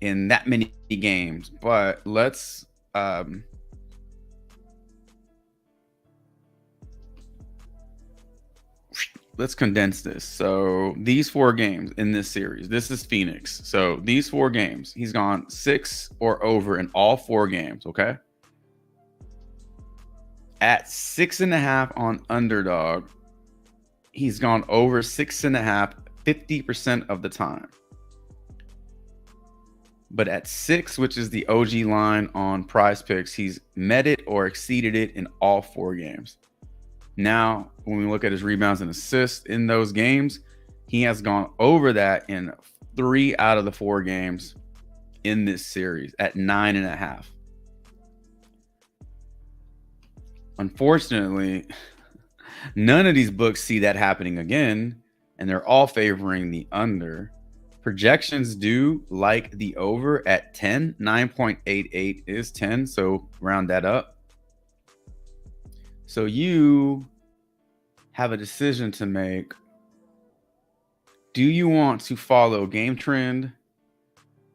in that many games. But let's condense this. So these 4 games in this series, this is Phoenix. So these 4 games, he's gone 6 or over in all 4 games. Okay. At 6.5 on underdog, he's gone over 6.5 50% of the time. But at 6, which is the OG line on PrizePicks, he's met it or exceeded it in all 4 games. Now, when we look at his rebounds and assists in those games, he has gone over that in 3 out of the 4 games in this series at 9.5. Unfortunately, none of these books see that happening again, and they're all favoring the under. Projections do like the over at 10. 9.88 is 10, so round that up. So you have a decision to make. Do you want to follow game trend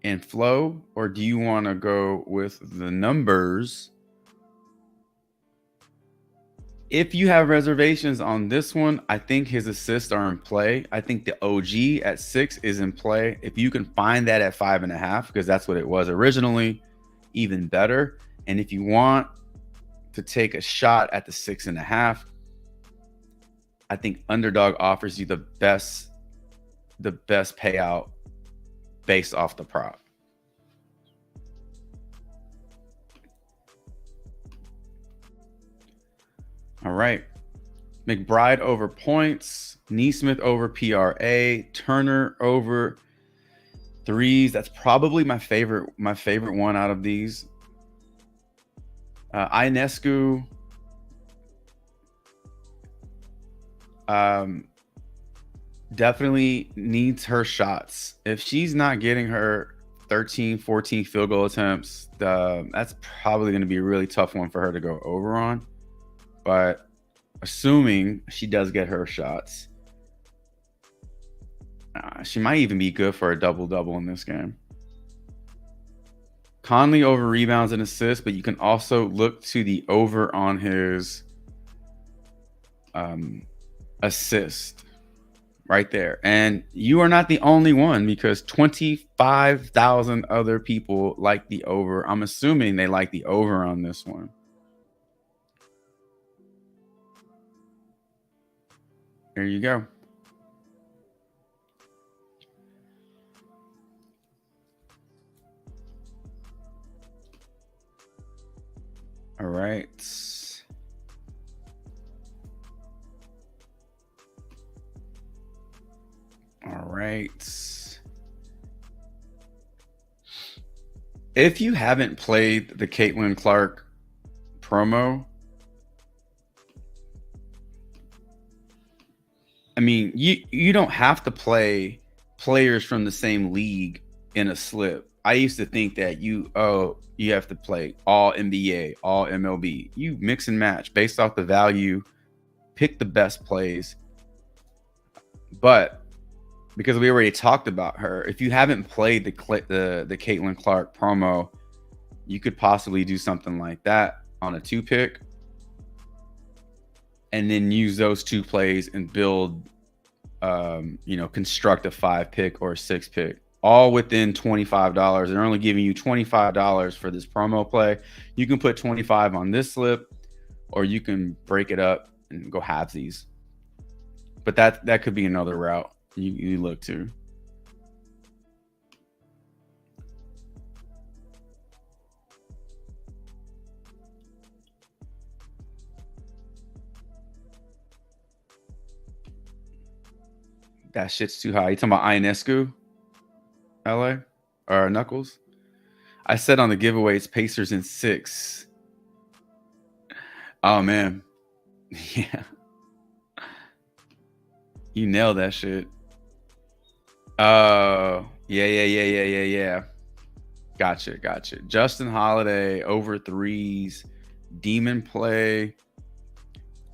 and flow, or do you want to go with the numbers? If you have reservations on this one, I think his assists are in play. I think the OG at 6 is in play. If you can find that at 5.5, because that's what it was originally, even better. And if you want to take a shot at the 6.5, I think underdog offers you the best payout based off the prop. All right. McBride over points. Neesmith over PRA. Turner over threes. That's probably my favorite one out of these. Ionescu. Definitely needs her shots. If she's not getting her 13, 14 field goal attempts, that's probably going to be a really tough one for her to go over on. But assuming she does get her shots, she might even be good for a double-double in this game. Conley over rebounds and assists, but you can also look to the over on his assist right there. And you are not the only one, because 25,000 other people like the over. I'm assuming they like the over on this one. There you go. All right. All right. If you haven't played the Caitlin Clark promo, I mean, you don't have to play players from the same league in a slip. I used to think that you have to play all NBA, all MLB. You mix and match based off the value, pick the best plays. But because we already talked about her, if you haven't played the Caitlin Clark promo, you could possibly do something like that on a 2-pick, and then use those 2 plays and build, construct a 5-pick or a 6-pick, all within $25. They're only giving you $25 for this promo play. You can put 25 on this slip, or you can break it up and go halvesies. But that could be another route you look to. That shit's too high. You talking about Ionescu, LA, or Knuckles? I said on the giveaway it's Pacers in 6. Oh man, yeah, you nailed that shit. Yeah. Gotcha. Justin Holiday over 3s, demon play.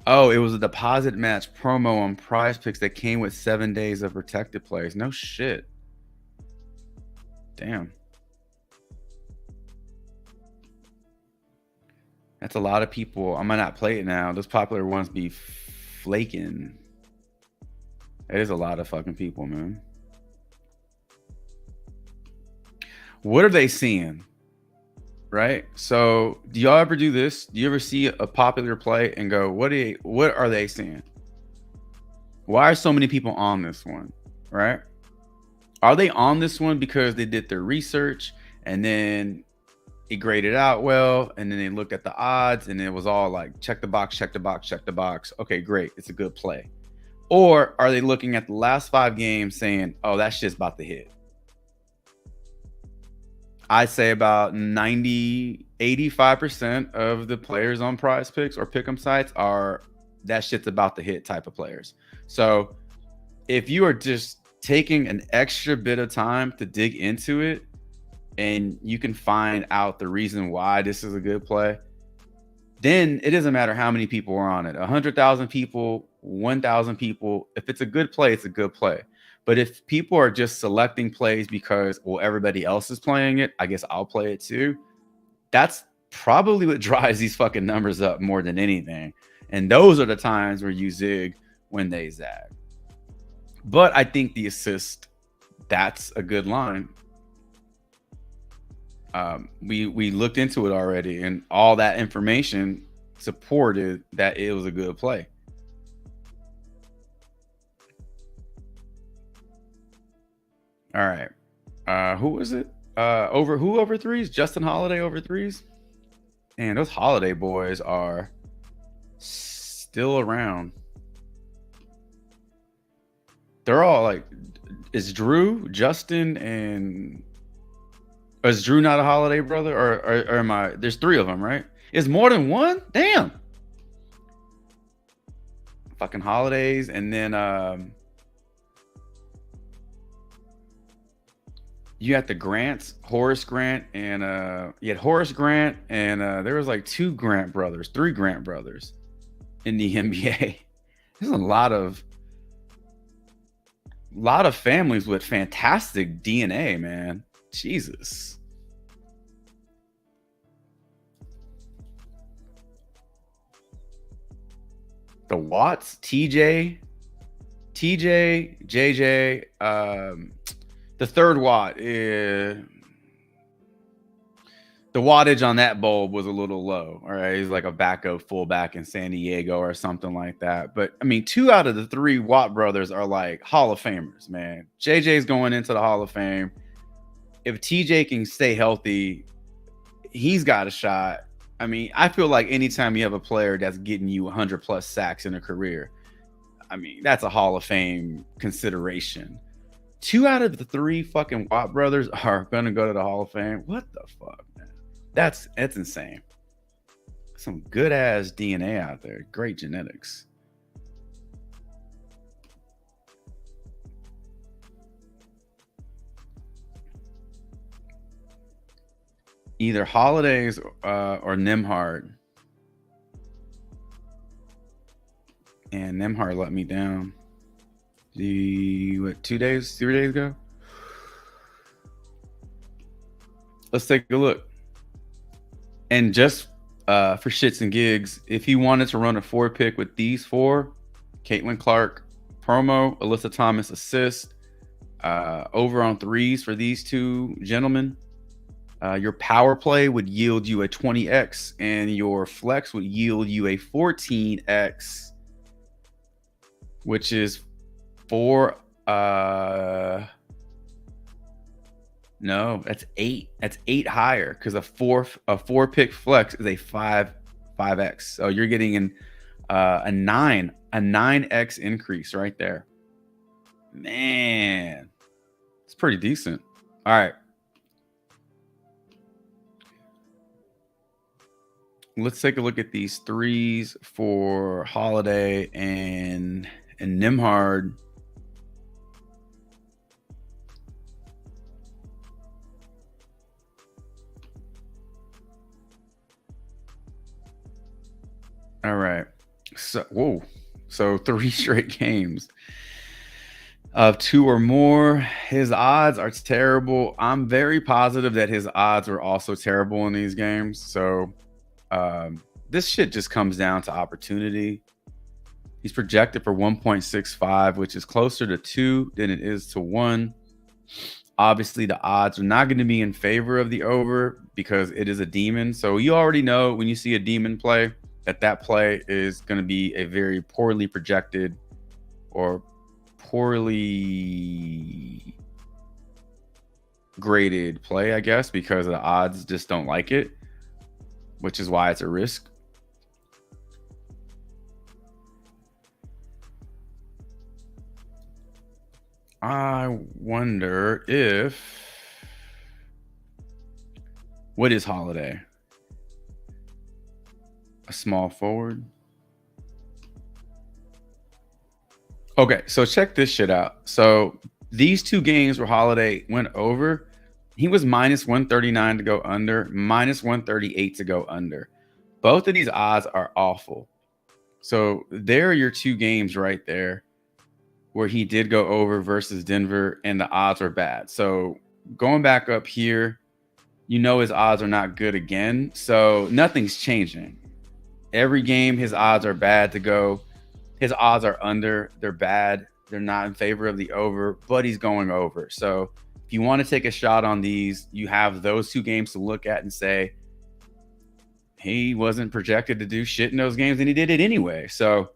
Oh, it was a deposit match promo on PrizePicks that came with 7 days of protected plays. No shit. Damn. That's a lot of people. I might not play it now. Those popular ones be flaking. It is a lot of fucking people, man. What are they seeing? Right? So do y'all ever do this? Do you ever see a popular play and go, what are they seeing? Why are so many people on this one? Right? Are they on this one because they did their research and then it graded out well, and then they looked at the odds and it was all like check the box. Okay, great. It's a good play. Or are they looking at the last 5 games saying, oh, that shit's about to hit? I'd say about 85% of the players on PrizePicks or pick'em sites are that shit's about to hit type of players. So if you are just taking an extra bit of time to dig into it and you can find out the reason why this is a good play, then it doesn't matter how many people are on it. 100,000 people, 1,000 people. If it's a good play, it's a good play. But if people are just selecting plays because, well, everybody else is playing it, I guess I'll play it too. That's probably what drives these fucking numbers up more than anything. And those are the times where you zig when they zag. But I think the assist, that's a good line. We looked into it already, and all that information supported that it was a good play. All right. Who was it? Over 3s? Justin Holiday over 3s? And those Holiday boys are still around. They're all like, is Drew, Justin, and is Drew not a Holiday brother? Or am I? There's 3 of them, right? Is more than one? Damn. Fucking Holidays, and then you had the Grants, Horace Grant, and you had Horace Grant, and there was like 3 Grant brothers in the NBA. There's a lot of families with fantastic DNA, man. Jesus. The Watts, TJ, JJ, the third Watt, the wattage on that bulb was a little low. All right, he's like a backup fullback in San Diego or something like that. But I mean, 2 out of the 3 Watt brothers are like Hall of Famers, man. JJ's going into the Hall of Fame. If TJ can stay healthy, he's got a shot. I mean, I feel like anytime you have a player that's getting you 100 plus sacks in a career, I mean, that's a Hall of Fame consideration. 2 out of the 3 fucking Watt brothers are gonna go to the Hall of Fame. What the fuck, man? That's insane. Some good ass DNA out there. Great genetics. Either Holidays or Nimhard. And Nimhard let me down. 3 days ago? Let's take a look. And just for shits and gigs, if he wanted to run a 4-pick with these 4, Caitlin Clark promo, Alyssa Thomas assist, over on 3s for these 2 gentlemen, your power play would yield you a 20x, and your flex would yield you a 14x, which is 4. No, that's 8. That's 8 higher, because a 4-pick flex is a 5x. So you're getting a 9x increase right there. Man, it's pretty decent. All right. Let's take a look at these 3s for Holiday and Nimhard. All right. So 3 straight games of 2 or more. His odds are terrible. I'm very positive that his odds are also terrible in these games. So this shit just comes down to opportunity. He's projected for 1.65, which is closer to 2 than it is to 1. Obviously, the odds are not going to be in favor of the over because it is a demon. So you already know when you see a demon play that play is going to be a very poorly projected or poorly graded play, I guess, because the odds just don't like it, which is why it's a risk. I wonder what is Holiday? A small forward. Okay, so check this shit out. So these 2 games where Holiday went over, he was minus 139 to go under, minus 138 to go under. Both of these odds are awful. So there are your 2 games right there where he did go over versus Denver, and the odds are bad. So going back up here, you know his odds are not good again. So nothing's changing. Every game, his odds are bad to go. His odds are under. They're bad. They're not in favor of the over, but he's going over. So if you want to take a shot on these, you have those 2 games to look at and say, he wasn't projected to do shit in those games, and he did it anyway. So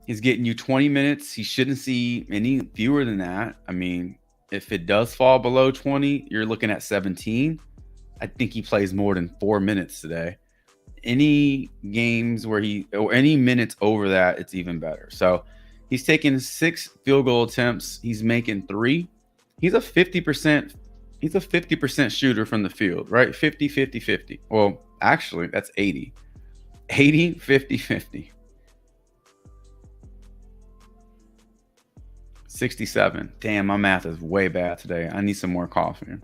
he's getting you 20 minutes. He shouldn't see any fewer than that. I mean, if it does fall below 20, you're looking at 17. I think he plays more than 4 minutes today. Any games where any minutes over that, it's even better. So he's taking 6 field goal attempts. He's making 3. He's a 50%. He's a 50% shooter from the field, right? 50, 50, 50. Well, actually, that's 80. 80, 50, 50. 67. Damn, my math is way bad today. I need some more coffee.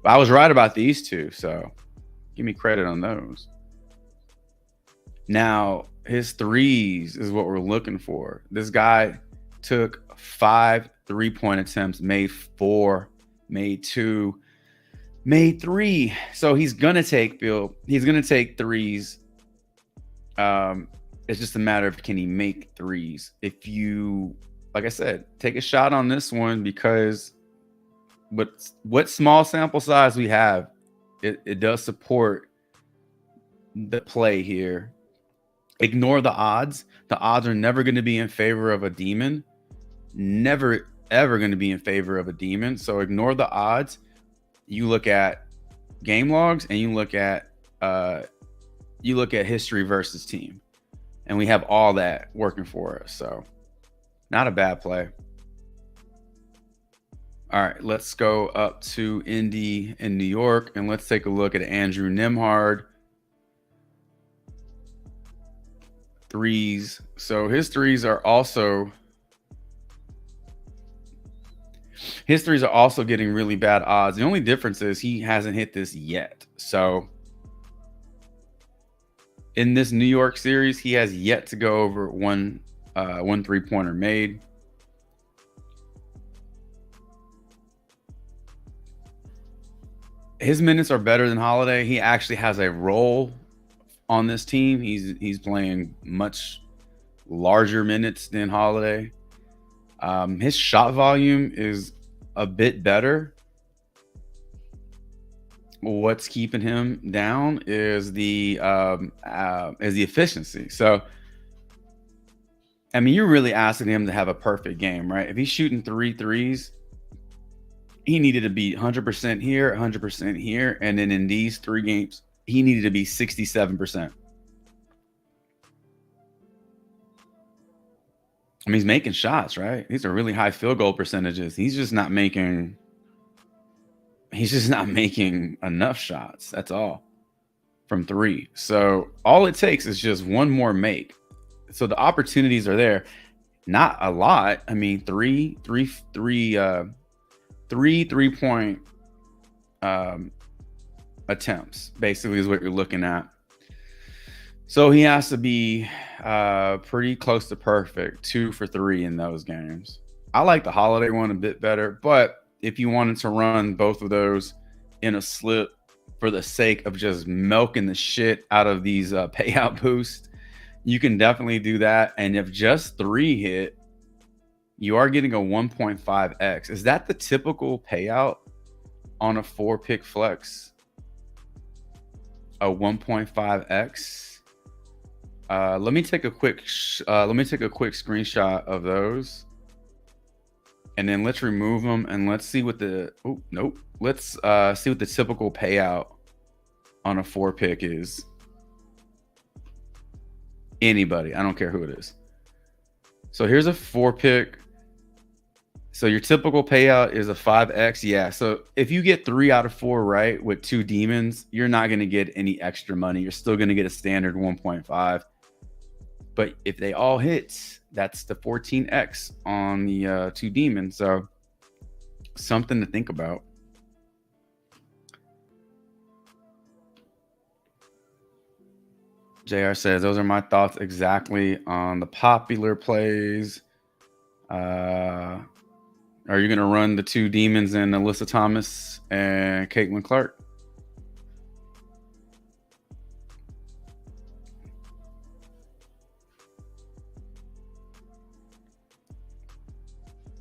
But I was right about these 2, so give me credit on those. Now, his 3s is what we're looking for. This guy took 5 3-point attempts, made 4, made 2, made 3. So he's gonna take 3s. It's just a matter of, can he make 3s? If you, like I said, take a shot on this one, because what small sample size we have, it does support the play here. Ignore the odds. The odds are never going to be in favor of a demon. Never, ever going to be in favor of a demon. So ignore the odds. You look at game logs and you look at you look at history versus team, and we have all that working for us. So not a bad play. All right, let's go up to Indy in New York, and let's take a look at Andrew Nembhard. Threes. So his threes are also getting really bad odds. The only difference is he hasn't hit this yet. So in this New York series, he has yet to go over one 3-pointer made. His minutes are better than Holiday. He actually has a role on this team. He's playing much larger minutes than Holiday. His shot volume is a bit better. What's keeping him down is the efficiency. So, I mean, you're really asking him to have a perfect game, right? If he's shooting 3 threes, he needed to be 100% here, 100% here, and then in these 3 games, he needed to be 67%. I mean, he's making shots, right? These are really high field goal percentages. He's just not making enough shots. That's all from 3. So all it takes is just one more make. So the opportunities are there. Not a lot. I mean, 3 3-point attempts basically is what you're looking at. So he has to be pretty close to perfect, 2 for 3 in those games. I like the Holiday one a bit better, but if you wanted to run both of those in a slip for the sake of just milking the shit out of these payout boosts, you can definitely do that. And if just 3 hit, you are getting a 1.5x. Is that the typical payout on a 4-pick flex? A 1.5x? Let me take a quick screenshot of those, and then let's remove them and let's see what the let's see what the typical payout on a 4-pick is. Anybody, I don't care who it is. So here's a 4-pick. So your typical payout is a 5x. Yeah. So if you get 3 out of 4 right with 2 demons, you're not going to get any extra money. You're still going to get a standard 1.5. But if they all hit, that's the 14x on the 2 demons. So something to think about. JR says, those are my thoughts exactly on the popular plays. Are you going to run the 2 demons and Alyssa Thomas and Caitlin Clark?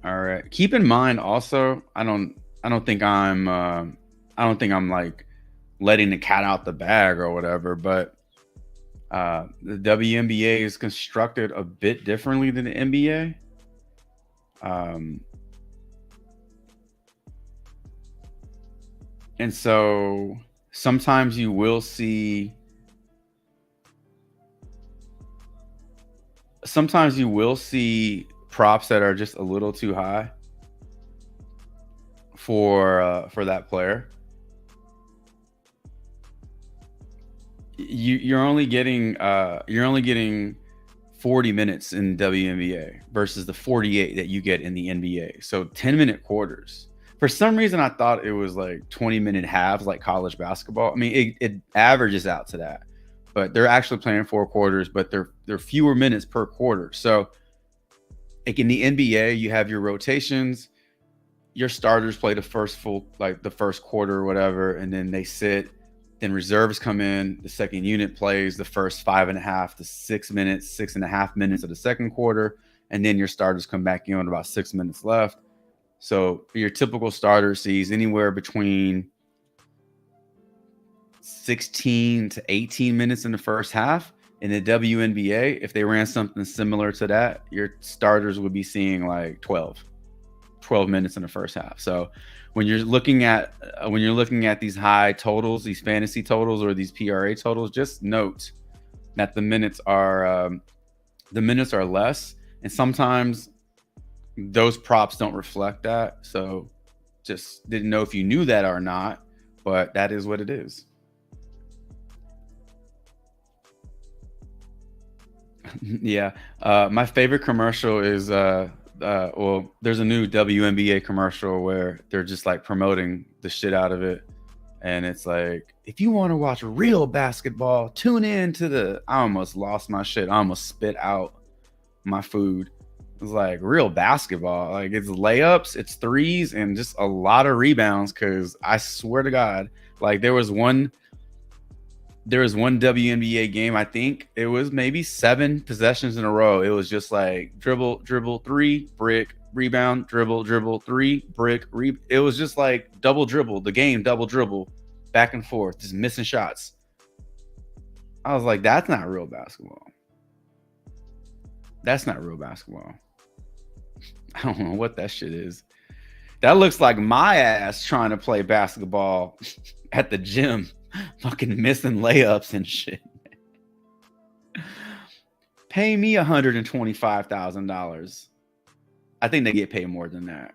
All right. Keep in mind also, I don't think I'm like letting the cat out the bag or whatever, but the WNBA is constructed a bit differently than the NBA. And so sometimes you will see props that are just a little too high for that player. You're only getting 40 minutes in WNBA versus the 48 that you get in the NBA. So 10-minute quarters. For some reason, I thought it was like 20-minute halves, like college basketball. I mean, it averages out to that, but they're actually playing 4 quarters, but they're fewer minutes per quarter. So like in the NBA, you have your rotations, your starters play the first quarter or whatever, and then they sit. Then reserves come in. The second unit plays the first 5.5 to 6 minutes, 6.5 minutes of the second quarter, and then your starters come back in with about 6 minutes left. So your typical starter sees anywhere between 16 to 18 minutes in the first half. In the WNBA, if they ran something similar to that, your starters would be seeing like 12 12 minutes in the first half. So when you're looking at these high totals, these fantasy totals or these PRA totals, just note that the minutes are less, and sometimes those props don't reflect that. So just didn't know if you knew that or not, but that is what it is. Yeah. My favorite commercial is well, there's a new WNBA commercial where they're just like promoting the shit out of it. And it's like, if you want to watch real basketball, tune in to the, I almost lost my shit. I almost spit out my food. It was like real basketball. Like it's layups, it's threes, and just a lot of rebounds. Cause I swear to God, like there was one WNBA game, I think it was maybe 7 possessions in a row. It was just like dribble, dribble, 3, brick, rebound, dribble, dribble, 3, brick, it was just like double dribble, the game, double dribble, back and forth, just missing shots. I was like, that's not real basketball. That's not real basketball. I don't know what that shit is. That looks like my ass trying to play basketball at the gym. Fucking missing layups and shit. Pay me $125,000. I think they get paid more than that.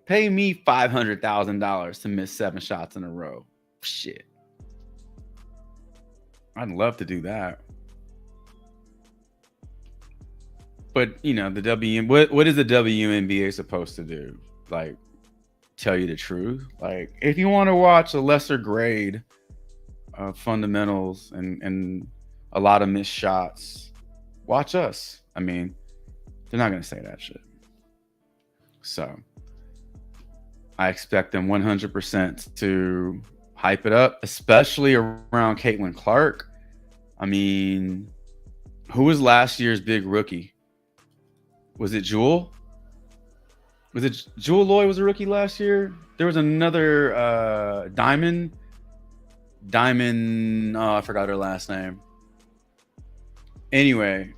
Pay me $500,000 to miss 7 shots in a row. Shit. I'd love to do that. But you know, what is the WNBA supposed to do? Like, tell you the truth? Like, if you want to watch a lesser grade fundamentals and a lot of missed shots, watch us. I mean, they're not going to say that shit. So I expect them 100% to hype it up, especially around Caitlin Clark. I mean, who was last year's big rookie? Was it Jewel? Was it Jewel Loy was a rookie last year? There was another Diamond. Oh, I forgot her last name. Anyway,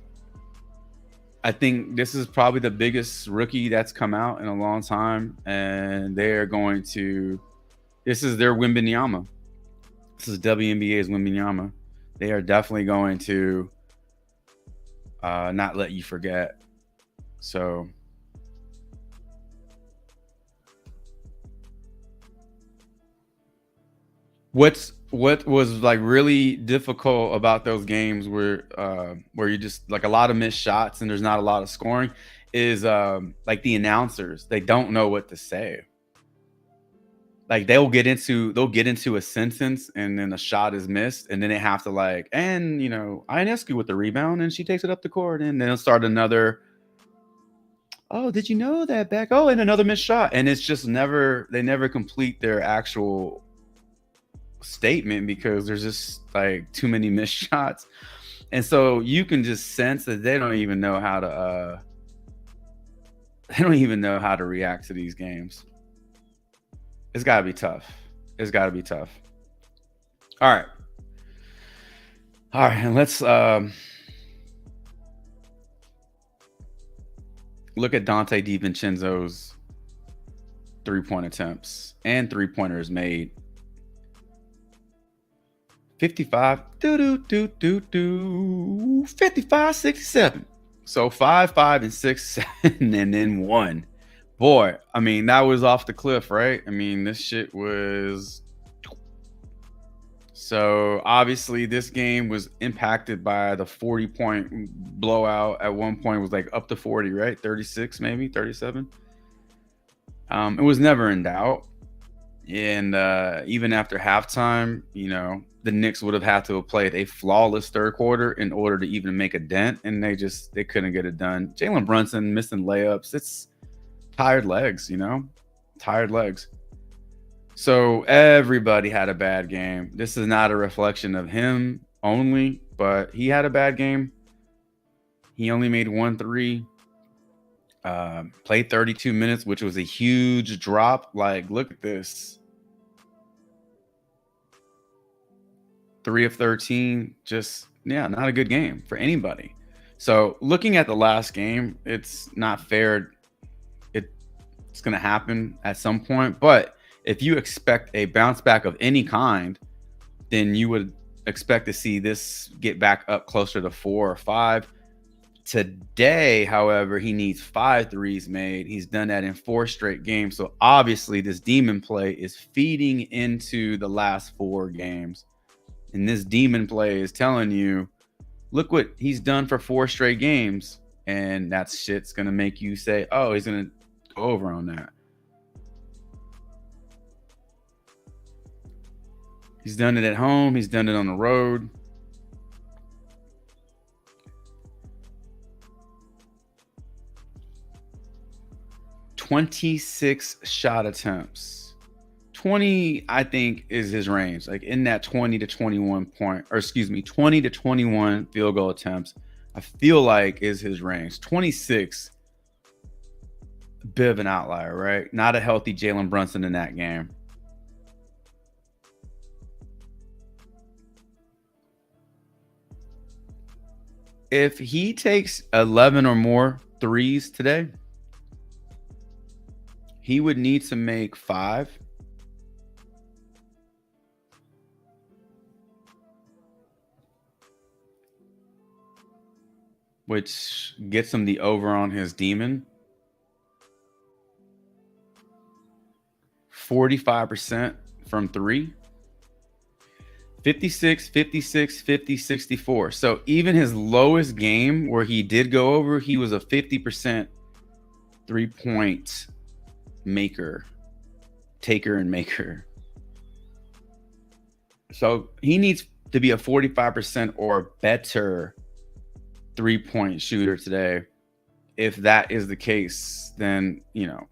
I think this is probably the biggest rookie that's come out in a long time, and they're going to. This is their Wembanyama. This is WNBA's Wembanyama. They are definitely going to not let you forget. So. What was like really difficult about those games where you just like a lot of missed shots and there's not a lot of scoring is like the announcers, they don't know what to say. Like they'll get into a sentence and then a shot is missed and then they have to like, and you know, Ionescu with the rebound and she takes it up the court and then they'll start another. Oh, did you know that back? Oh, and another missed shot. And it's just they never complete their actual statement because there's just like too many missed shots. And so you can just sense that they don't even know how to react to these games. It's got to be tough. All right. And let's look at Dante DiVincenzo's 3-point attempts and 3-pointers made. 55, 55, 67. So 5, 5, and 6, 7, and then 1. Boy, I mean, that was off the cliff, right? I mean, this shit was. So obviously, this game was impacted by the 40-point blowout. At one point, it was like up to 40, right? 36, maybe 37. It was never in doubt. And even after halftime, you know, the Knicks would have had to have played a flawless third quarter in order to even make a dent, and they couldn't get it done. Jalen Brunson missing layups. It's tired legs, you know, tired legs. So everybody had a bad game. This is not a reflection of him only, but he had a bad game. He only made 1 3. Played 32 minutes, which was a huge drop. Like, look at this. 3 of 13. Just, yeah, not a good game for anybody. So looking at the last game, it's not fair. It's going to happen at some point. But if you expect a bounce back of any kind, then you would expect to see this get back up closer to 4 or 5. Today, however, he needs 5 threes made. He's done that in 4 straight games. So obviously this demon play is feeding into the last 4 games. And this demon play is telling you, look what he's done for 4 straight games. And that shit's going to make you say, oh, he's going to go over on that. He's done it at home. He's done it on the road. "26 shot attempts. 20, I think, is his range. Like in that 20 to 21 20 to 21 field goal attempts, I feel like is his range. 26, a bit of an outlier, right? Not a healthy Jalen Brunson in that game. If he takes 11 or more threes today, he would need to make 5. Which gets him the over on his demon. 45% from 3. 56, 56, 50, 64. So even his lowest game where he did go over, he was a 50% 3-point maker, taker and maker. So he needs to be a 45% or better 3-point shooter today. If that is the case, then, you know,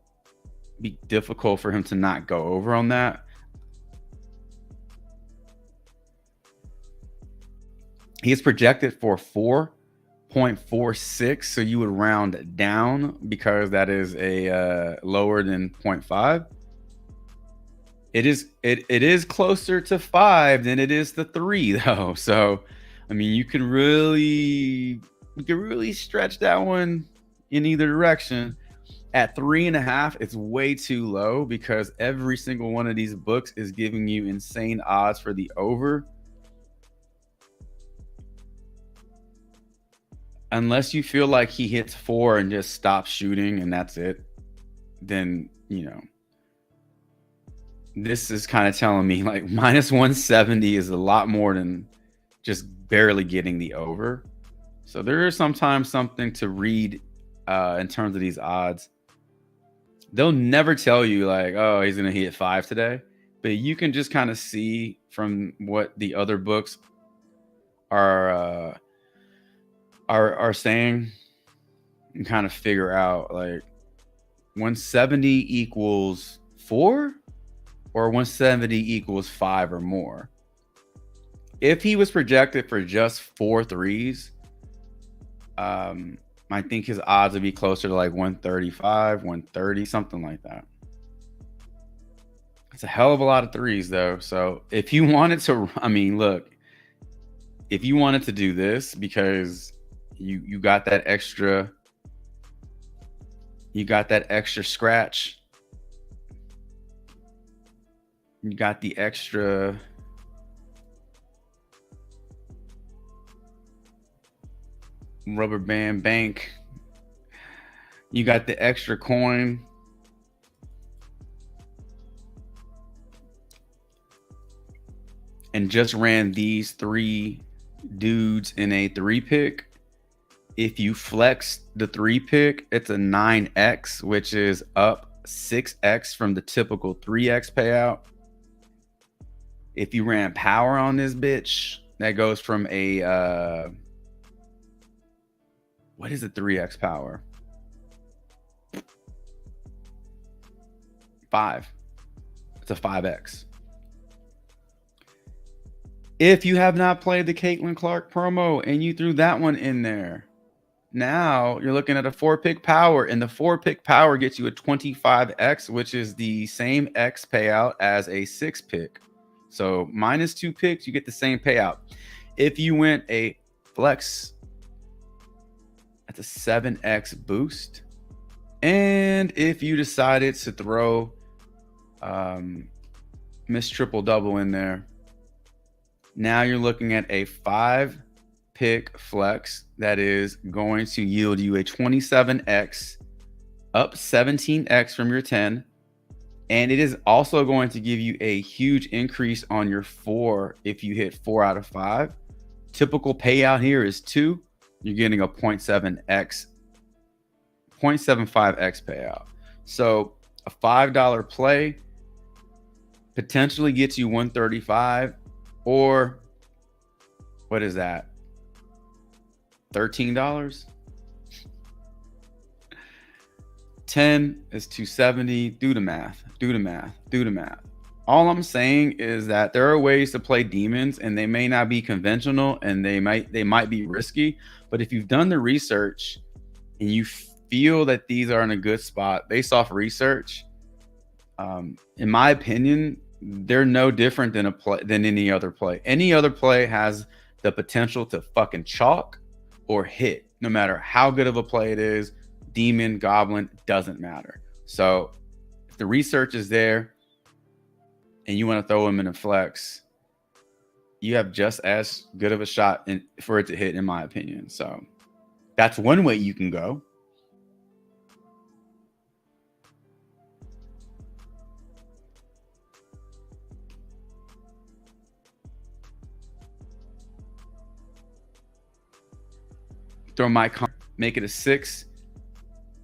be difficult for him to not go over on that. He is projected for 4.46, so you would round down because that is a lower than 0.5. It is closer to 5 than it is to 3 though. So I mean, you can really stretch that one in either direction. At 3.5, it's way too low because every single one of these books is giving you insane odds for the over. Unless you feel like he hits 4 and just stops shooting and that's it, then, you know, this is kind of telling me like minus 170 is a lot more than just barely getting the over. So there is sometimes something to read in terms of these odds. They'll never tell you like, oh, he's going to hit 5 today. But you can just kind of see from what the other books are saying and kind of figure out like 170 equals 4 or 170 equals 5 or more. If he was projected for just 4 threes, I think his odds would be closer to like 135, 130, something like that. It's a hell of a lot of threes though. So if you wanted to, I mean, look, if you wanted to do this because you got that extra, scratch, you got the extra rubber band bank, you got the extra coin, and just ran these 3 dudes in a 3-pick. If you flex the 3-pick, it's a 9x, which is up 6x from the typical 3x payout. If you ran power on this bitch, that goes from a what is a 3x power? 5. It's a 5x. If you have not played the Caitlin Clark promo and you threw that one in there, now you're looking at a 4-pick power, and the 4-pick power gets you a 25x, which is the same x payout as a 6-pick. So minus 2 picks, you get the same payout. If you went a flex, that's a 7x boost. And if you decided to throw Miss Triple Double in there, now you're looking at a 5-pick flex that is going to yield you a 27x, up 17x from your 10. And it is also going to give you a huge increase on your 4 if you hit 4 out of 5. Typical payout here is 2. You're getting a 0.7x, 0.75x payout. So a $5 play potentially gets you 135, or what is that? $13. 10 is 270. Do the math. Do the math. Do the math. All I'm saying is that there are ways to play demons, and they may not be conventional, and they might be risky. But if you've done the research and you feel that these are in a good spot based off research, in my opinion, they're no different than any other play. Any other play has the potential to fucking chalk or hit, no matter how good of a play it is. Demon, goblin, doesn't matter. So if the research is there and you want to throw them in a flex, you have just as good of a shot for it to hit, in my opinion. So that's one way you can go. Throw make it a 6.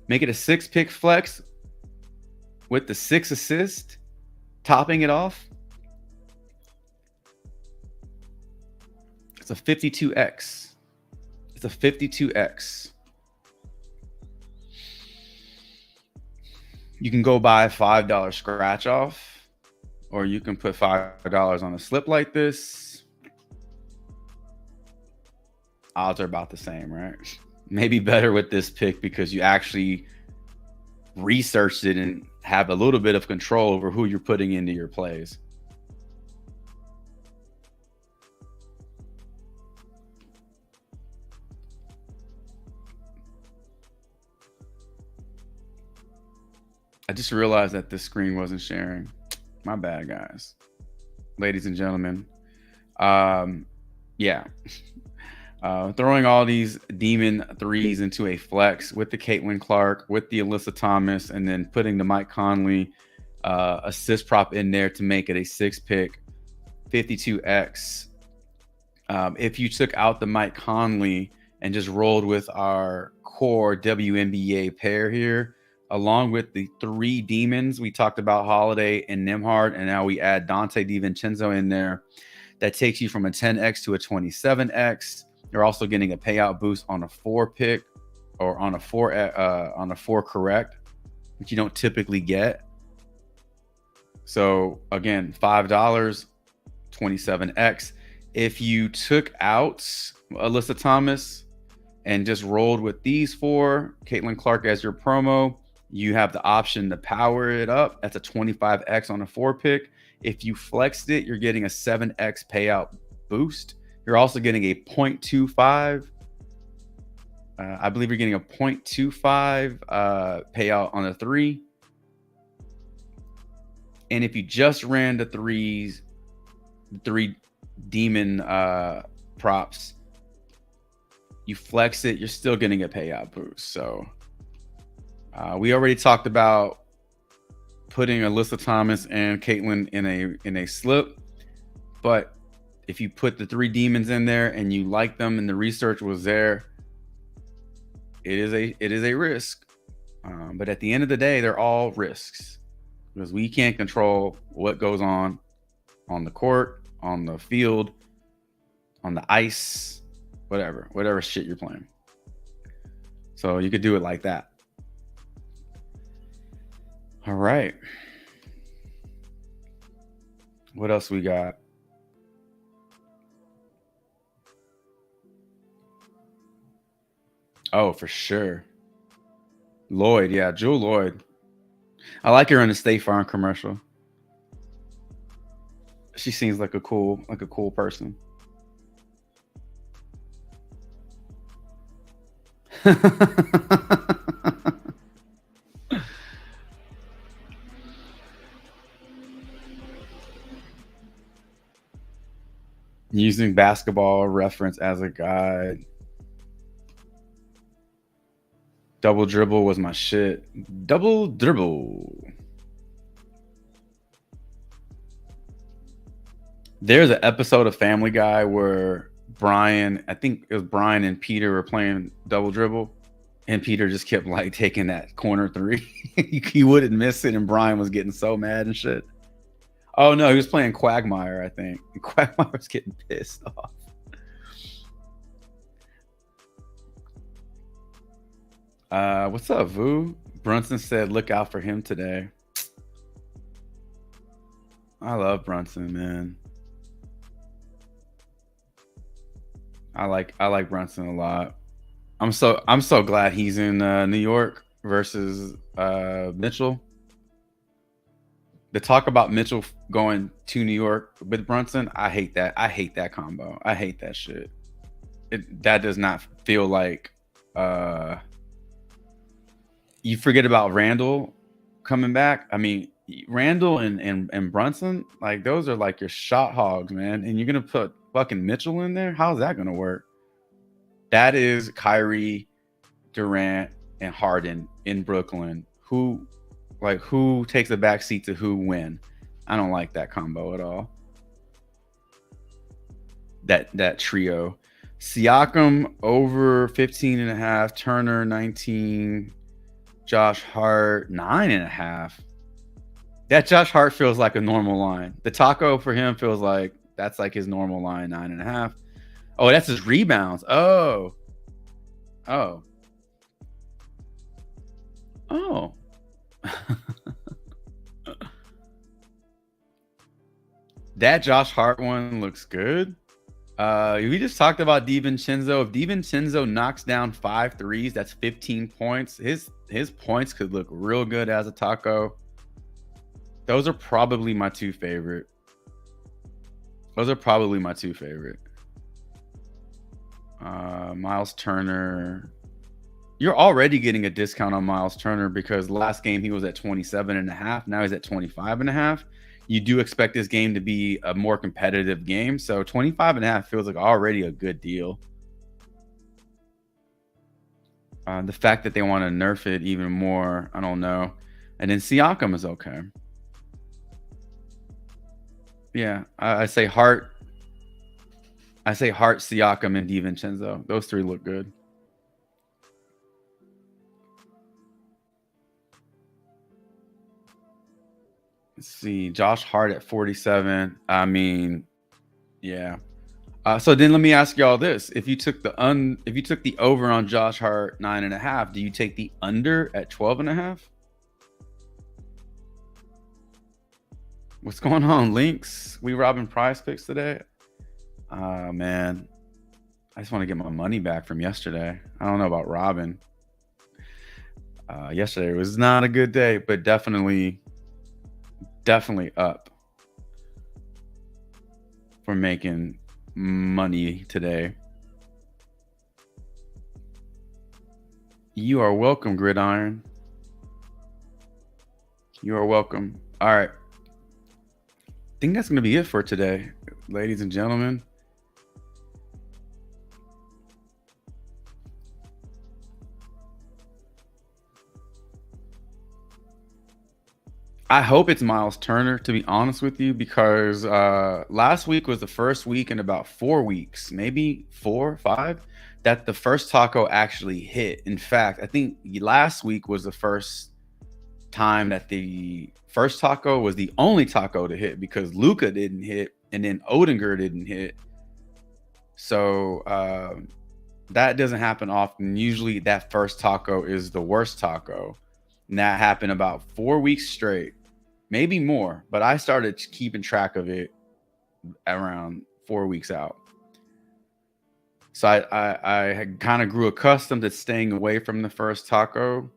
Make it a 6-pick flex with the 6 assist, topping it off. It's a 52x. It's a 52x. You can go buy a $5 scratch off, or you can put $5 on a slip like this. Odds are about the same, right? Maybe better with this pick because you actually researched it and have a little bit of control over who you're putting into your plays. I just realized that this screen wasn't sharing. My bad, guys. Ladies and gentlemen. Yeah. Throwing all these demon 3s into a flex with the Caitlin Clark, with the Alyssa Thomas, and then putting the Mike Conley assist prop in there to make it a 6-pick 52x. If you took out the Mike Conley and just rolled with our core WNBA pair here, along with the 3 demons, we talked about Holiday and Nembhard, and now we add Dante DiVincenzo in there. That takes you from a 10x to a 27x. You're also getting a payout boost on a 4-pick or on a 4 correct, which you don't typically get. So again, $5, 27x. If you took out Alyssa Thomas and just rolled with these 4, Caitlin Clark as your promo, you have the option to power it up. That's a 25x on a 4-pick. If you flexed it, you're getting a 7x payout boost. You're also getting a 0.25. I believe you're getting a 0.25 payout on a 3. And if you just ran the 3 demon props, you flex it, you're still getting a payout boost. So we already talked about putting Alyssa Thomas and Caitlin in a slip, but if you put the 3 demons in there and you like them and the research was there, it is a risk. But at the end of the day, they're all risks because we can't control what goes on the court, on the field, on the ice, whatever shit you're playing. So you could do it like that. All right. What else we got? Oh, for sure. Lloyd, yeah, Jewel Lloyd. I like her in the State Farm commercial. She seems like a cool person. Using basketball reference as a guide. Double dribble was my shit. Double dribble. There's an episode of Family Guy where Brian, I think it was Brian and Peter were playing double dribble, and Peter just kept like taking that corner three. He wouldn't miss it, and Brian was getting so mad and shit. Oh no, he was playing Quagmire, I think. And Quagmire was getting pissed off. What's up, Vu? Brunson said, "Look out for him today." I love Brunson, man. I like Brunson a lot. I'm so glad he's in New York versus Mitchell. The talk about Mitchell going to New York with Brunson, I hate that. I hate that combo. I hate that shit. That does not feel like you forget about Randall coming back. I mean, Randall and Brunson, like those are like your shot hogs, man. And you're gonna put fucking Mitchell in there? How's that gonna work? That is Kyrie, Durant, and Harden in Brooklyn. Who takes a backseat to who win? I don't like that combo at all. That trio. Siakam over 15.5, Turner 19, Josh Hart 9.5. That Josh Hart feels like a normal line. The taco for him feels like that's like his normal line, 9.5. Oh, that's his rebounds. Oh. That Josh Hart one looks good. We just talked about DiVincenzo. If DiVincenzo knocks down 5 threes, that's 15 points. His points could look real good as a taco. Those are probably my two favorite. Miles Turner. You're already getting a discount on Miles Turner because last game he was at 27.5. Now he's at 25.5. You do expect this game to be a more competitive game. So 25.5 feels like already a good deal. The fact that they want to nerf it even more, I don't know. And then Siakam is okay. Yeah, I say Hart. Siakam, and DiVincenzo. Those three look good. Let's see, Josh Hart at 47. I mean, yeah. So then let me ask y'all this: if you took the over on Josh Hart 9.5, do you take the under at 12.5? What's going on, Links? We robbing PrizePicks today? Man, I just want to get my money back from yesterday. I don't know about robbing. Yesterday was not a good day, but definitely up for making money today. You are welcome, Gridiron. You are welcome. All right. I think that's going to be it for today, ladies and gentlemen. I hope it's Miles Turner, to be honest with you, because last week was the first week in about 4 weeks, maybe 4 or 5, that the first taco actually hit. In fact, I think last week was the first time that the first taco was the only taco to hit, because Luka didn't hit and then Odinger didn't hit. So that doesn't happen often. Usually that first taco is the worst taco. And that happened about 4 weeks straight, maybe more, but I started keeping track of it around 4 weeks out. So I kind of grew accustomed to staying away from the first taco,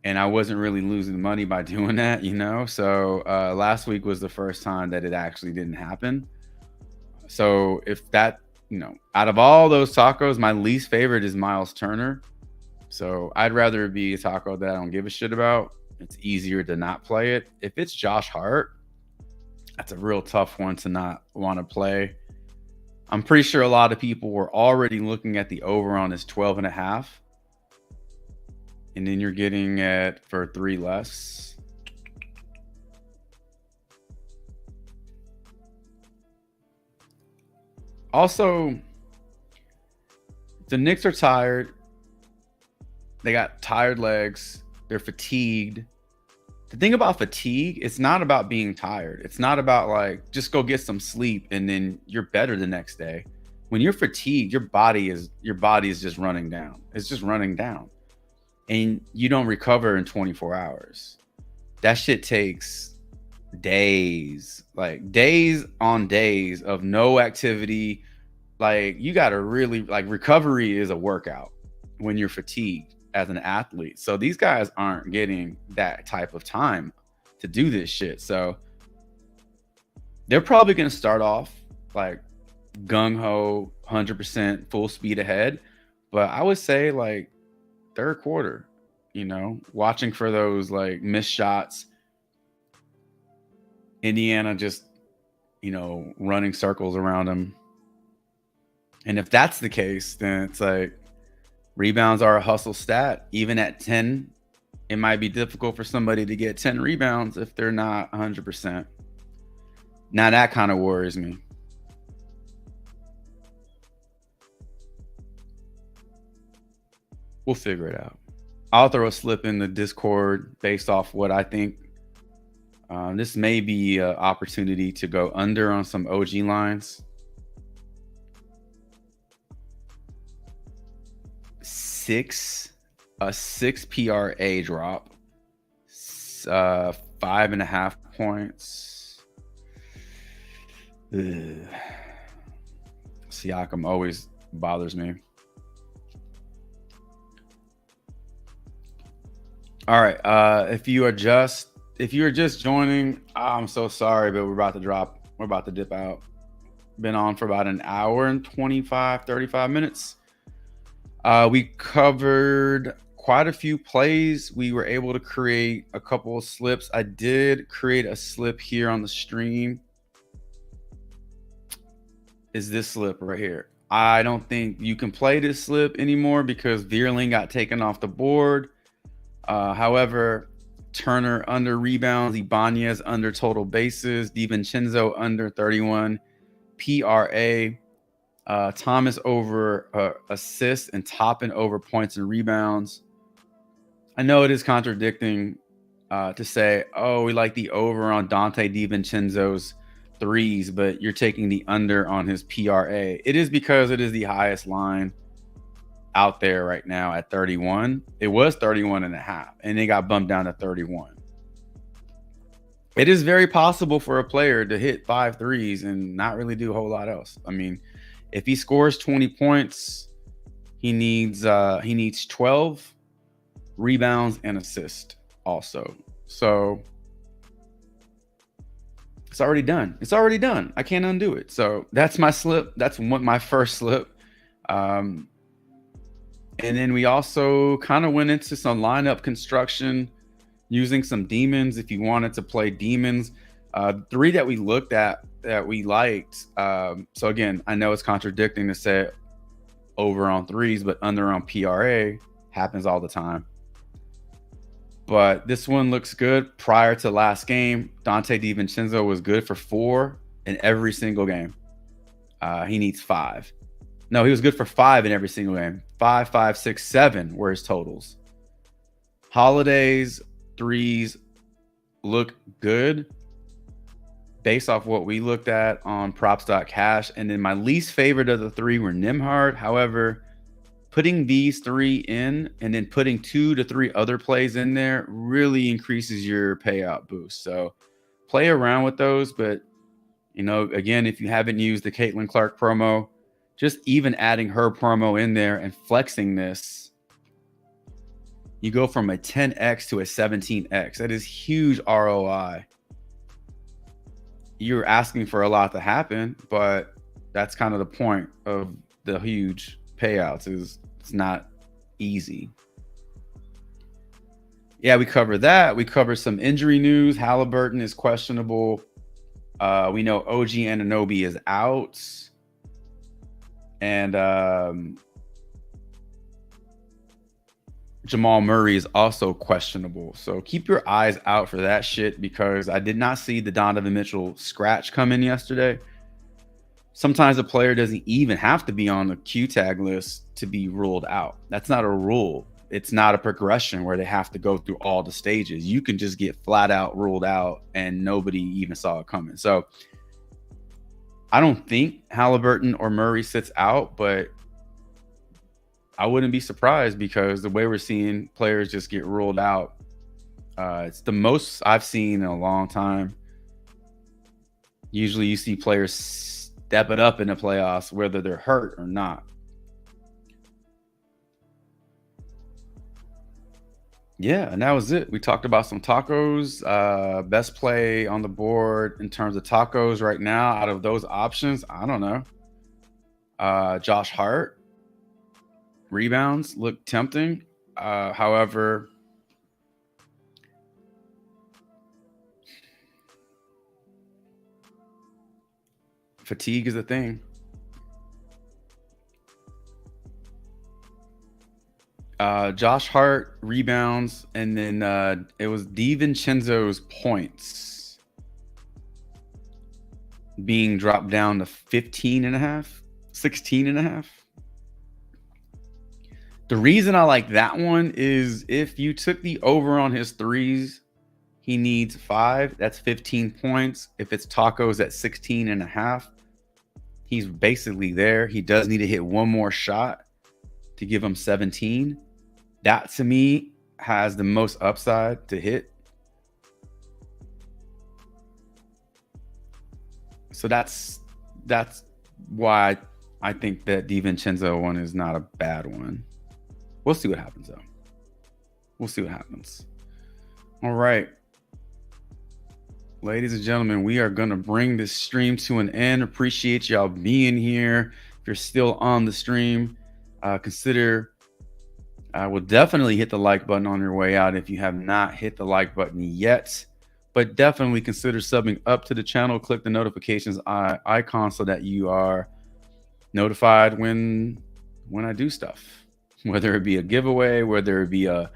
and I wasn't really losing money by doing that, you know? So last week was the first time that it actually didn't happen. So if that, you know, out of all those tacos, my least favorite is Miles Turner. So I'd rather it be a taco that I don't give a shit about. It's easier to not play it. If it's Josh Hart, That's a real tough one to not want to play. I'm pretty sure a lot of people were already looking at the over on this 12.5. And then you're getting it for 3 less. Also, the Knicks are tired. They got tired legs. They're fatigued. The thing about fatigue, it's not about being tired. It's not about like just go get some sleep and then you're better the next day. When you're fatigued, your body is just running down. It's just running down. And you don't recover in 24 hours. That shit takes days, like days on days of no activity. Like you got to really, like, recovery is a workout when you're fatigued as an athlete. So these guys aren't getting that type of time to do this shit. So they're probably going to start off like gung-ho, 100% full speed ahead. But I would say like third quarter, you know, watching for those like missed shots. Indiana just, you know, running circles around them. And if that's the case, then it's like rebounds are a hustle stat. Even at 10, it might be difficult for somebody to get 10 rebounds if they're not 100%. Now that kind of worries me. We'll figure it out. I'll throw a slip in the Discord based off what I think. This may be an opportunity to go under on some OG lines. 6 PRA drop, 5.5 points. Ugh. Siakam always bothers me. All right. If you are just joining, I'm so sorry, but we're about to drop. We're about to dip out. Been on for about an hour and 35 minutes. We covered quite a few plays. We were able to create a couple of slips. I did create a slip here on the stream. Is this slip right here? I don't think you can play this slip anymore because Vierling got taken off the board. However, Turner under rebounds, Ibanez under total bases, DiVincenzo under 31 PRA, Thomas over assists, and Toppin over points and rebounds. I know it is contradicting to say, oh, we like the over on Dante DiVincenzo's threes, but you're taking the under on his PRA. It is because it is the highest line out there right now at 31. It was 31.5, and it got bumped down to 31. It is very possible for a player to hit 5 threes and not really do a whole lot else. I mean, if he scores 20 points, he needs 12 rebounds and assist also. So it's already done. It's already done. I can't undo it. So that's my slip. That's my first slip. And then we also kind of went into some lineup construction using some demons if you wanted to play demons. 3 that we looked at that we liked. So again, I know it's contradicting to say over on threes, but under on PRA happens all the time. But this one looks good. Prior to last game, Dante DiVincenzo was good for 4 in every single game. He needs 5. No, he was good for 5 in every single game. 5, 5, 6, 7 were his totals. Holiday's threes look good based off what we looked at on props.cash. And then my least favorite of the 3 were Nembhard. However, putting these 3 in and then putting 2 to 3 other plays in there really increases your payout boost. So play around with those. But, you know, again, if you haven't used the Caitlin Clark promo, just even adding her promo in there and flexing this, you go from a 10x to a 17x. That is huge ROI. You're asking for a lot to happen, but that's kind of the point of the huge payouts, is it's not easy. Yeah, we covered that. We covered some injury news. Halliburton is questionable. We know OG Anunoby is out. And Jamal Murray is also questionable. So keep your eyes out for that shit, because I did not see the Donovan Mitchell scratch come in yesterday. Sometimes a player doesn't even have to be on the Q tag list to be ruled out. That's not a rule. It's not a progression where they have to go through all the stages. You can just get flat out ruled out and nobody even saw it coming. So I don't think Halliburton or Murray sits out, but I wouldn't be surprised, because the way we're seeing players just get ruled out, it's the most I've seen in a long time. Usually you see players step it up in the playoffs, whether they're hurt or not. Yeah, and that was it. We talked about some tacos. Best play on the board in terms of tacos right now out of those options, I don't know. Josh Hart. Rebounds look tempting. However, fatigue is a thing. Josh Hart rebounds, and then it was DiVincenzo's points being dropped down to 15.5, 16.5. The reason I like that one is if you took the over on his threes, he needs 5. That's 15 points. If it's tacos at 16.5, he's basically there. He does need to hit one more shot to give him 17. That to me has the most upside to hit. So that's why I think that DiVincenzo one is not a bad one. We'll see what happens, though. We'll see what happens. All right. Ladies and gentlemen, we are going to bring this stream to an end. Appreciate y'all being here. If you're still on the stream, consider, I will definitely hit the like button on your way out if you have not hit the like button yet. But definitely consider subbing up to the channel. Click the notifications icon so that you are notified when I do stuff. Whether it be a giveaway, whether it be a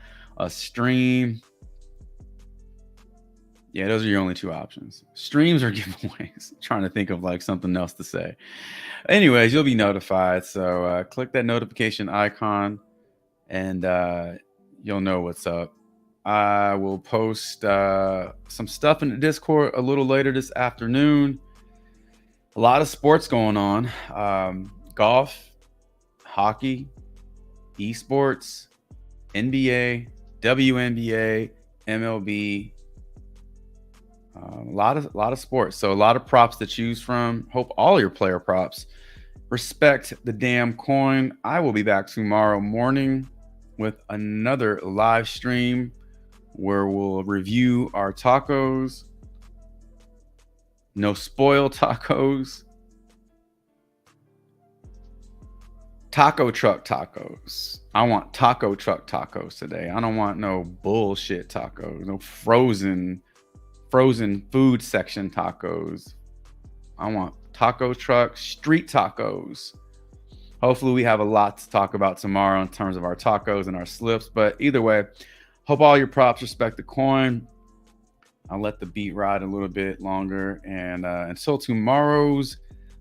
stream. Yeah, those are your only two options. Streams or giveaways. I'm trying to think of like something else to say. Anyways, you'll be notified. So click that notification icon and you'll know what's up. I will post some stuff in the Discord a little later this afternoon. A lot of sports going on. Golf, hockey, esports, NBA, WNBA, MLB, a lot of sports. So a lot of props to choose from. Hope all your player props respect the damn coin. I will be back tomorrow morning with another live stream where we'll review our tacos. No spoil tacos. Taco truck tacos. I want taco truck tacos today. I don't want no bullshit tacos. No frozen food section tacos. I want taco truck street tacos. Hopefully we have a lot to talk about tomorrow in terms of our tacos and our slips. But either way, hope all your props respect the coin. I'll let the beat ride a little bit longer. And until tomorrow's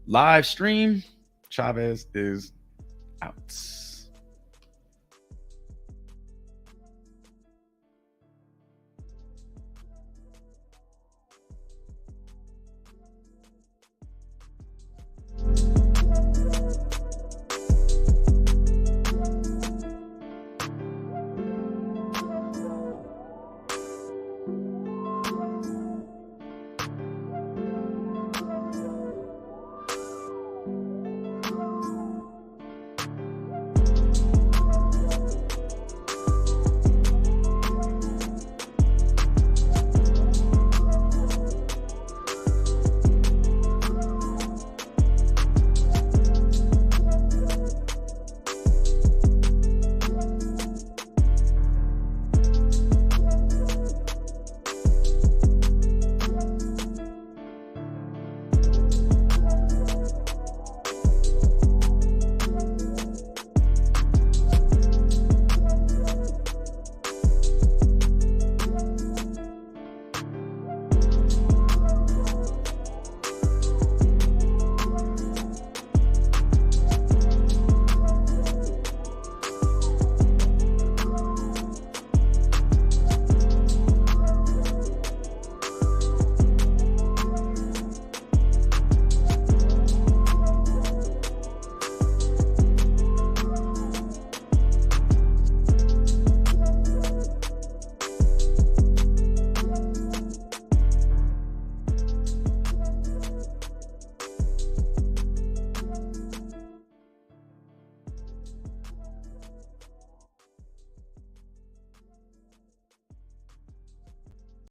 live stream, Chavez is out.